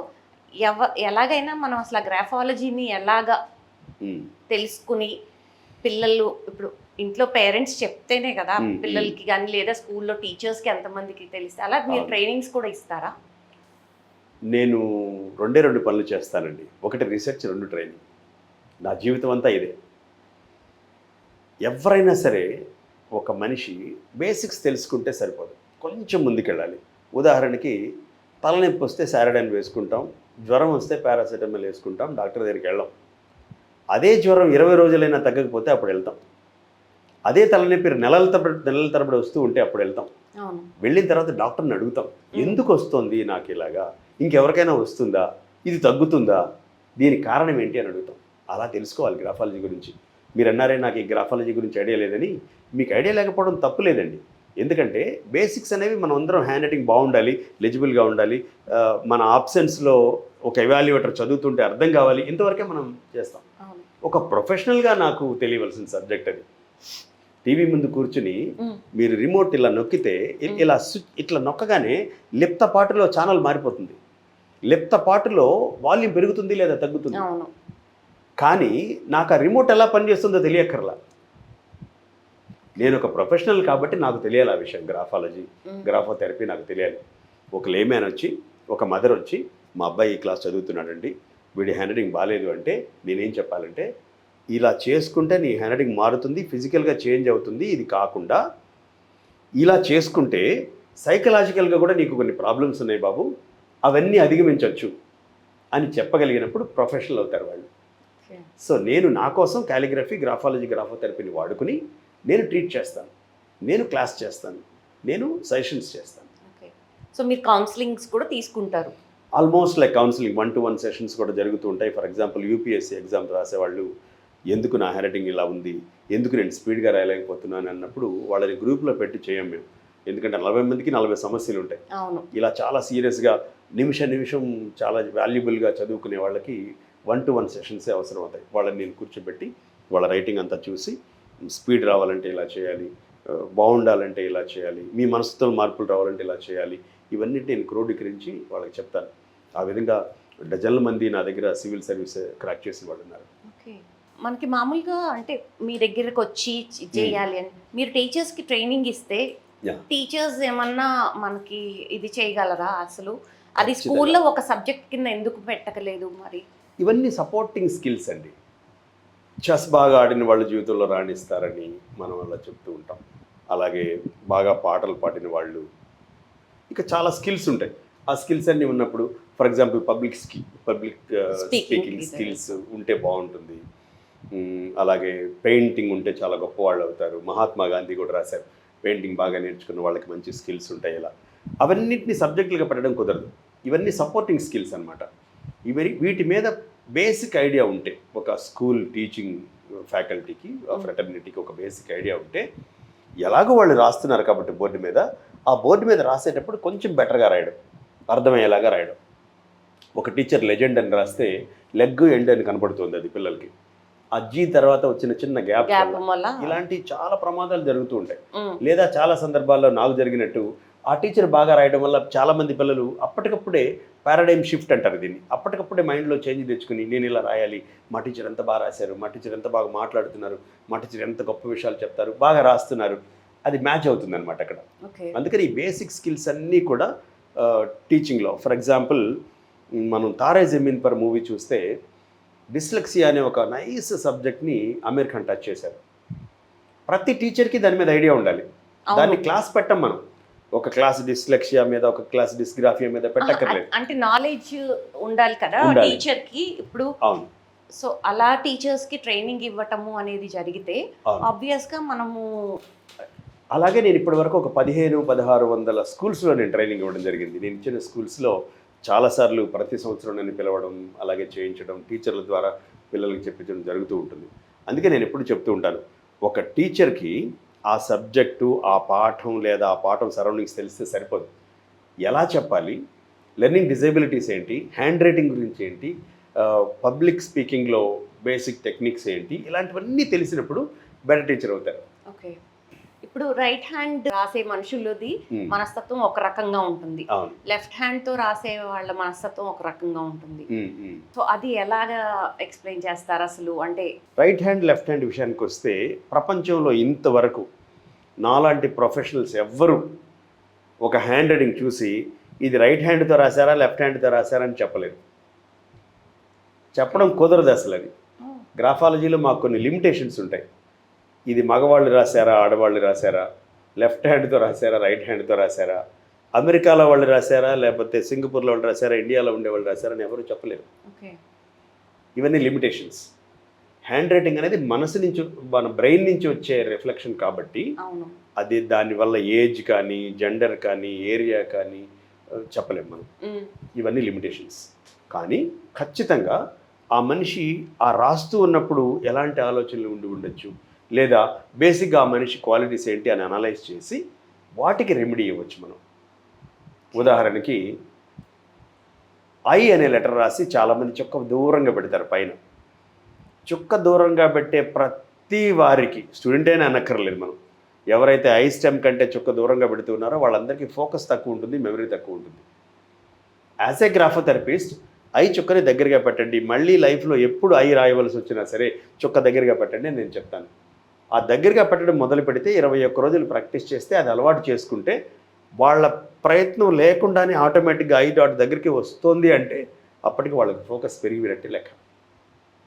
ఎలాగైనా మనం అసలు గ్రాఫాలజీని ఎలాగా తెలుసుకుని పిల్లలు, ఇప్పుడు ఇంట్లో పేరెంట్స్ చెప్తేనే కదా పిల్లలకి కానీ లేదా స్కూల్లో టీచర్స్కి ఎంతమందికి తెలిస్తే, అలా మీరు ట్రైనింగ్స్ కూడా ఇస్తారా? నేను రెండు పనులు చేస్తానండి. ఒకటి రీసెర్చ్, 2 ట్రైనింగ్. నా జీవితం అంతా ఇదే. ఎవరైనా సరే ఒక మనిషి బేసిక్స్ తెలుసుకుంటే సరిపోదు, కొంచెం ముందుకెళ్ళాలి. ఉదాహరణకి తలనొప్పి వస్తే సారడైన్ వేసుకుంటాం, జ్వరం వస్తే పారాసెటమాల్ వేసుకుంటాం, డాక్టర్ దగ్గరికి వెళ్ళాం. అదే జ్వరం 20 రోజులైనా తగ్గకపోతే అప్పుడు వెళ్తాం. అదే తలనొప్పి నెలల తరబడి వస్తూ ఉంటే అప్పుడు వెళ్తాం. వెళ్ళిన తర్వాత డాక్టర్ని అడుగుతాం, ఎందుకు వస్తుంది నాకు ఇలాగా, ఇంకెవరికైనా వస్తుందా, ఇది తగ్గుతుందా, దీనికి కారణం ఏంటి అని అడుగుతాం. అలా తెలుసుకోవాలి గ్రాఫాలజీ గురించి. మీరు అన్నారే నాకు ఈ గ్రాఫాలజీ గురించి ఐడియా లేదని. మీకు ఐడియా లేకపోవడం తప్పు లేదండి. ఎందుకంటే బేసిక్స్ అనేవి మనం అందరం హ్యాండ్ రైటింగ్ బాగుండాలి, లెజిబుల్గా ఉండాలి, మన ఆప్షన్స్లో ఒక ఎవాల్యుయేటర్ చదువుతుంటే అర్థం కావాలి, ఇంతవరకే మనం చేస్తాం. ఒక ప్రొఫెషనల్గా నాకు తెలియవలసిన సబ్జెక్ట్ అది. టీవీ ముందు కూర్చుని మీరు రిమోట్ ఇలా నొక్కితే ఇలా ఇట్లా నొక్కగానే లిప్తపాటులో ఛానల్ మారిపోతుంది, లిప్తపాటులో వాల్యూమ్ పెరుగుతుంది లేదా తగ్గుతుంది. కానీ నాకు ఆ రిమోట్ ఎలా పనిచేస్తుందో తెలియక్కర్లా. నేను ఒక ప్రొఫెషనల్ కాబట్టి నాకు తెలియాలి ఆ విషయం. గ్రాఫాలజీ, గ్రాఫోథెరపీ నాకు తెలియాలి. ఒక లేమ్యాన్ వచ్చి, ఒక మదర్ వచ్చి, మా అబ్బాయి ఈ క్లాస్ చదువుతున్నాడండి, వీడి హ్యాండ్ రైటింగ్ బాగాలేదు అంటే నేనేం చెప్పాలంటే, ఇలా చేసుకుంటే నీ హ్యాండ్ రైటింగ్ మారుతుంది, ఫిజికల్గా చేంజ్ అవుతుంది. ఇది కాకుండా ఇలా చేసుకుంటే సైకలాజికల్గా కూడా నీకు కొన్ని ప్రాబ్లమ్స్ ఉన్నాయి బాబు, అవన్నీ అధిగమించవచ్చు అని చెప్పగలిగినప్పుడు ప్రొఫెషనల్ అవుతారు వాళ్ళు. సో నేను నా కోసం కాలిగ్రఫీ, గ్రాఫాలజీ, గ్రాఫోథెరపీని వాడుకుని నేను ట్రీట్ చేస్తాను, నేను క్లాస్ చేస్తాను, నేను సెషన్స్ చేస్తాను. సో మీరు కౌన్సిలింగ్స్ కూడా తీసుకుంటారు? Almost like counselling 1-to-1 sessions కూడా జరుగుతూ ఉంటాయి. ఫర్ ఎగ్జాంపుల్ యూపీఎస్సీ ఎగ్జామ్స్ రాసేవాళ్ళు ఎందుకు నా హ్యాండ్ రైటింగ్ ఇలా ఉంది, ఎందుకు నేను స్పీడ్గా రాయలేకపోతున్నాను అన్నప్పుడు వాళ్ళని గ్రూప్లో పెట్టి చేయం మేము. ఎందుకంటే 40 మందికి 40 సమస్యలు ఉంటాయి. ఇలా చాలా సీరియస్గా నిమిషం చాలా వాల్యుబుల్గా చదువుకునే వాళ్ళకి 1-to-1 సెషన్సే అవసరం అవుతాయి. వాళ్ళని నేను కూర్చోబెట్టి వాళ్ళ రైటింగ్ అంతా చూసి స్పీడ్ రావాలంటే ఇలా చేయాలి, బాగుండాలంటే ఇలా చేయాలి, మీ మనసుతో మార్పులు రావాలంటే ఇలా చేయాలి, ఇవన్నీ నేను క్రోడీకరించి వాళ్ళకి చెప్తాను. ఆ విధంగా డజన్ల మంది నా దగ్గర సివిల్ సర్వీస్ క్రాక్ చేసిన వాళ్ళు ఉన్నారు. ఓకే. మనకి మామూలుగా అంటే మీ దగ్గరకు వచ్చి చేయాలి అని మీరు టీచర్స్కి ట్రైనింగ్ ఇస్తే Yeah. టీచర్స్ ఏమన్నా మనకి ఇది చేయగలరా అసలు? అది ఖచ్చితంగా. స్కూల్లో ఒక సబ్జెక్ట్ కింద ఎందుకు పెట్టకలేదు మరి? ఇవన్నీ సపోర్టింగ్ స్కిల్స్ అండి. చెస్ బాగా ఆడిన వాళ్ళు జీవితంలో రాణిస్తారని మనం అలా చెప్తూ ఉంటాం. అలాగే బాగా పాటలు పాడిన వాళ్ళు, ఇక చాలా స్కిల్స్ ఉంటాయి. ఆ స్కిల్స్ అన్నీ ఉన్నప్పుడు for example public speaking skills ఉంటే బాగుంటుంది. అలాగే పెయింటింగ్ ఉంటే చాలా గొప్పవాళ్ళు అవుతారు. మహాత్మా గాంధీ కూడా రాశారు, పెయింటింగ్ బాగా నేర్చుకున్న వాళ్ళకి మంచి స్కిల్స్ ఉంటాయి. ఇలా అవన్నిటిని సబ్జెక్టులుగా పెట్టడం కుదరదు. ఇవన్నీ సపోర్టింగ్ స్కిల్స్ అనమాట. వీటి మీద బేసిక్ ఐడియా ఉంటే ఒక స్కూల్ టీచింగ్ ఫ్యాకల్టీకి ఫ్రెటర్నిటీకి ఒక బేసిక్ ఐడియా ఉంటే ఎలాగో వాళ్ళు రాస్తున్నారు కాబట్టి బోర్డు మీద, ఆ బోర్డు మీద రాసేటప్పుడు కొంచెం బెటర్గా రాయడం, అర్థమయ్యేలాగా రాయడం. ఒక టీచర్ లెజెండ్ అని రాస్తే లెగ్ ఎండ్ అని కనపడుతుంది అది పిల్లలకి. ఆ జీ తర్వాత వచ్చిన చిన్న గ్యాప్ వల్ల ఇలాంటి చాలా ప్రమాదాలు జరుగుతూ ఉంటాయి. లేదా చాలా సందర్భాల్లో నాకు జరిగినట్టు ఆ టీచర్ బాగా రాయడం వల్ల చాలామంది పిల్లలు అప్పటికప్పుడే పారాడైమ్ షిఫ్ట్ అంటారు దీన్ని, అప్పటికప్పుడే మైండ్లో చేంజ్ తెచ్చుకుని నేను ఇలా రాయాలి, మా టీచర్ ఎంత బాగా రాశారు, మా టీచర్ ఎంత బాగా మాట్లాడుతున్నారు, మా టీచర్ ఎంత గొప్ప విషయాలు చెప్తారు, బాగా రాస్తున్నారు, అది మ్యాచ్ అవుతుంది అనమాట అక్కడ. అందుకని ఈ బేసిక్ స్కిల్స్ అన్నీ కూడా టీచింగ్లో. ఫర్ ఎగ్జాంపుల్ మనం తారే జమీన్ పర్ మూవీ చూస్తే డిస్లెక్సియా అనే ఒక నైస్ సబ్జెక్ట్ని అమీర్ ఖాన్ టచ్ చేశారు. ప్రతి టీచర్కి దాని మీద ఐడియా ఉండాలి. దాన్ని క్లాస్ పెట్టం మనం, ఒక క్లాస్ డిస్లెక్సియా మీద, ఒక క్లాస్ డిస్గ్రాఫియా మీద పెట్టక్కర్లేదు. అంటే నాలెడ్జ్ ఉండాలి కదా టీచర్కి. ఇప్పుడు అవును. సో అలా టీచర్స్కి ట్రైనింగ్ ఇవ్వటము అనేది జరిగితే ఆబ్వియస్గా మనము. అలాగే నేను ఇప్పటి వరకు ఒక 1500-1600 స్కూల్స్లో నేను ట్రైనింగ్ ఇవ్వడం జరిగింది. నేను ఇచ్చిన స్కూల్స్లో చాలాసార్లు ప్రతి సంవత్సరం నన్ను పిలవడం, అలాగే చేయించడం, టీచర్ల ద్వారా పిల్లలకి చెప్పించడం జరుగుతూ ఉంటుంది. అందుకే నేను ఎప్పుడు చెప్తూ ఉంటాను, ఒక టీచర్కి ఆ సబ్జెక్టు, ఆ పాఠం లేదా ఆ పాఠం సరౌండింగ్స్ తెలిస్తే సరిపోదు. ఎలా చెప్పాలి, లెర్నింగ్ డిజేబిలిటీస్ ఏంటి, హ్యాండ్ రైటింగ్ గురించి ఏంటి, పబ్లిక్ స్పీకింగ్లో బేసిక్ టెక్నిక్స్ ఏంటి, ఇలాంటివన్నీ తెలిసినప్పుడు బెటర్ టీచర్ అవుతారు. ఓకే. ఇప్పుడు రైట్ హ్యాండ్ రాసే మనుషులది మనస్తత్వం ఒక రకంగా ఉంటుంది, లెఫ్ట్ హ్యాండ్ తో రాసే వాళ్ళ మనస్తత్వం ఒక రకంగా ఉంటుంది. సో అది ఎలాగా ఎక్స్ప్లెయిన్ చేస్తారు అసలు? అంటే రైట్ హ్యాండ్ లెఫ్ట్ హ్యాండ్ విషయానికి వస్తే ప్రపంచంలో ఇంతవరకు నాలాంటి ప్రొఫెషనల్స్ ఎవ్వరూ ఒక హ్యాండ్ రైటింగ్ చూసి ఇది రైట్ హ్యాండ్తో రాశారా లెఫ్ట్ హ్యాండ్తో రాశారా అని చెప్పలేదు. చెప్పడం కుదరదు అసలు. అది గ్రాఫాలజీలో మాకు కొన్ని లిమిటేషన్స్ ఉంటాయి. ఇది మగవాళ్ళు రాశారా ఆడవాళ్ళు రాశారా, లెఫ్ట్ హ్యాండ్తో రాశారా రైట్ హ్యాండ్తో రాశారా, అమెరికాలో వాళ్ళు రాశారా లేకపోతే సింగపూర్లో వాళ్ళు రాశారా, ఇండియాలో ఉండే వాళ్ళు రాశారా అని ఎవరు చెప్పలేరు. ఇవన్నీ లిమిటేషన్స్. హ్యాండ్ రైటింగ్ అనేది మనసు నుంచి, మన బ్రెయిన్ నుంచి వచ్చే రిఫ్లెక్షన్ కాబట్టి అది దానివల్ల ఏజ్ కానీ జెండర్ కానీ ఏరియా కానీ చెప్పలేము మనం. ఇవన్నీ లిమిటేషన్స్. కానీ ఖచ్చితంగా ఆ మనిషి ఆ రాస్తూ ఉన్నప్పుడు ఎలాంటి ఆలోచనలు ఉండి ఉండొచ్చు, లేదా బేసిక్గా ఆ మనిషి క్వాలిటీస్ ఏంటి అని అనలైజ్ చేసి వాటికి రెమెడీ ఇవ్వచ్చు మనం. ఉదాహరణకి ఐ అనే లెటర్ రాసి చాలామంది చుక్క దూరంగా పెడతారు పైన. చుక్క దూరంగా పెట్టే ప్రతి వారికి, స్టూడెంట్ అయినా అనక్కర్లేదు మనం, ఎవరైతే ఐ స్టెమ్ కంటే చుక్క దూరంగా పెడుతున్నారో వాళ్ళందరికీ ఫోకస్ తక్కువ ఉంటుంది, మెమరీ తక్కువ ఉంటుంది. యాజ్ ఏ గ్రాఫోథెరపిస్ట్ ఐ చుక్కని దగ్గరగా పెట్టండి, మళ్ళీ లైఫ్లో ఎప్పుడు ఐ రాయవలసి వచ్చినా సరే చుక్క దగ్గరగా పెట్టండి అని నేను చెప్తాను. ఆ దగ్గరగా పెట్టడం మొదలు పెడితే 21 రోజులు ప్రాక్టీస్ చేస్తే, అది అలవాటు చేసుకుంటే వాళ్ళ ప్రయత్నం లేకుండానే ఆటోమేటిక్గా ఐ డాట్ దగ్గరికి వస్తుంది అంటే అప్పటికి వాళ్ళకి ఫోకస్ పెరిగినట్టే లెక్క.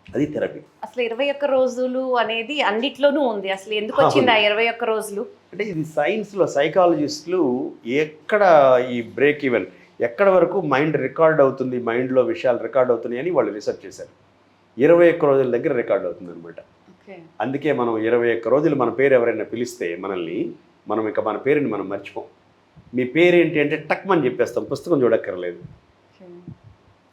అది థెరపీ. అసలు 21 రోజులు అనేది అన్నిట్లోనూ ఉంది. అసలు ఎందుకు వచ్చింది ఆ 21 రోజులు? అంటే ఇది సైన్స్లో సైకాలజిస్టులు ఎక్కడ ఈ బ్రేక్ ఈవెన్ ఎక్కడ వరకు మైండ్ రికార్డ్ అవుతుంది, మైండ్లో విషయాలు రికార్డ్ అవుతున్నాయి అని వాళ్ళు రీసెర్చ్ చేశారు. 21 రోజుల దగ్గర రికార్డ్ అవుతుంది అనమాట. అందుకే మనం 21 రోజులు మన పేరు ఎవరైనా పిలిస్తే మనల్ని, మనం ఇక మన పేరుని మనం మర్చిపోం. మీ పేరేంటి అంటే టక్మని చెప్పేస్తాం, పుస్తకం చూడక్కర్లేదు.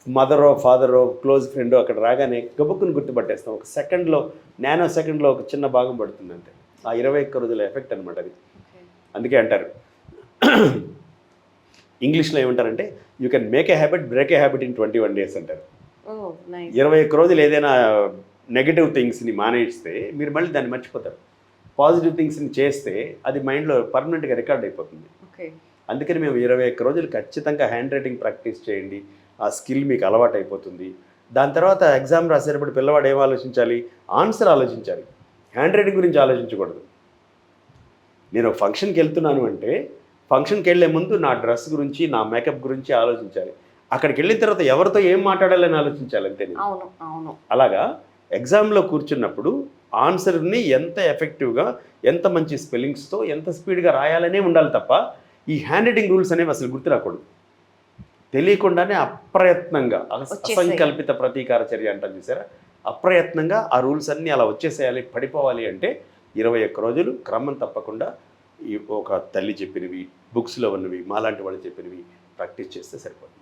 మదరో ఫాదరో క్లోజ్ ఫ్రెండో అక్కడ రాగానే గబుక్కుని గుర్తుపట్టేస్తాం. ఒక సెకండ్లో, నానో సెకండ్లో ఒక చిన్న భాగం పడుతుంది అంతే. ఆ 21 రోజుల ఎఫెక్ట్ అనమాట అది. అందుకే అంటారు ఇంగ్లీష్లో ఏమంటారంటే you can make a habit, break a habit in 21 days అంటారు. ఓ నైస్. 21 రోజులు ఏదైనా నెగటివ్ థింగ్స్ని మానేస్తే మీరు మళ్ళీ దాన్ని మర్చిపోతారు. పాజిటివ్ థింగ్స్ని చేస్తే అది మైండ్లో పర్మనెంట్గా రికార్డ్ అయిపోతుంది. ఓకే. అందుకని మేము 21 రోజులు ఖచ్చితంగా హ్యాండ్ రైటింగ్ ప్రాక్టీస్ చేయండి, ఆ స్కిల్ మీకు అలవాటు అయిపోతుంది. దాని తర్వాత ఎగ్జామ్ రాసేటప్పుడు పిల్లవాడు ఏం ఆలోచించాలి? ఆన్సర్ ఆలోచించాలి, హ్యాండ్ రైటింగ్ గురించి ఆలోచించకూడదు. నేను ఒక ఫంక్షన్కి వెళ్తున్నాను అంటే ఫంక్షన్కి వెళ్ళే ముందు నా డ్రెస్ గురించి, నా మేకప్ గురించి ఆలోచించాలి. అక్కడికి వెళ్ళిన తర్వాత ఎవరితో ఏం మాట్లాడాలని ఆలోచించాలి అంతే. అవును అవును. అలాగా ఎగ్జామ్లో కూర్చున్నప్పుడు ఆన్సర్ని ఎంత ఎఫెక్టివ్గా, ఎంత మంచి స్పెల్లింగ్స్తో, ఎంత స్పీడ్గా రాయాలనే ఉండాలి తప్ప ఈ హ్యాండ్ రైటింగ్ రూల్స్ అనేవి అసలు గుర్తు రాకూడదు. తెలియకుండానే అప్రయత్నంగా అసంకల్పిత ప్రతీకార చర్య అంటారు చూసారా, అప్రయత్నంగా ఆ రూల్స్ అన్నీ అలా వచ్చేసేయాలి, పడిపోవాలి అంటే 21 రోజులు క్రమం తప్పకుండా ఈ ఒక తల్లి చెప్పినవి, బుక్స్లో ఉన్నవి, మాలాంటి వాళ్ళు చెప్పినవి ప్రాక్టీస్ చేస్తే సరిపోతుంది.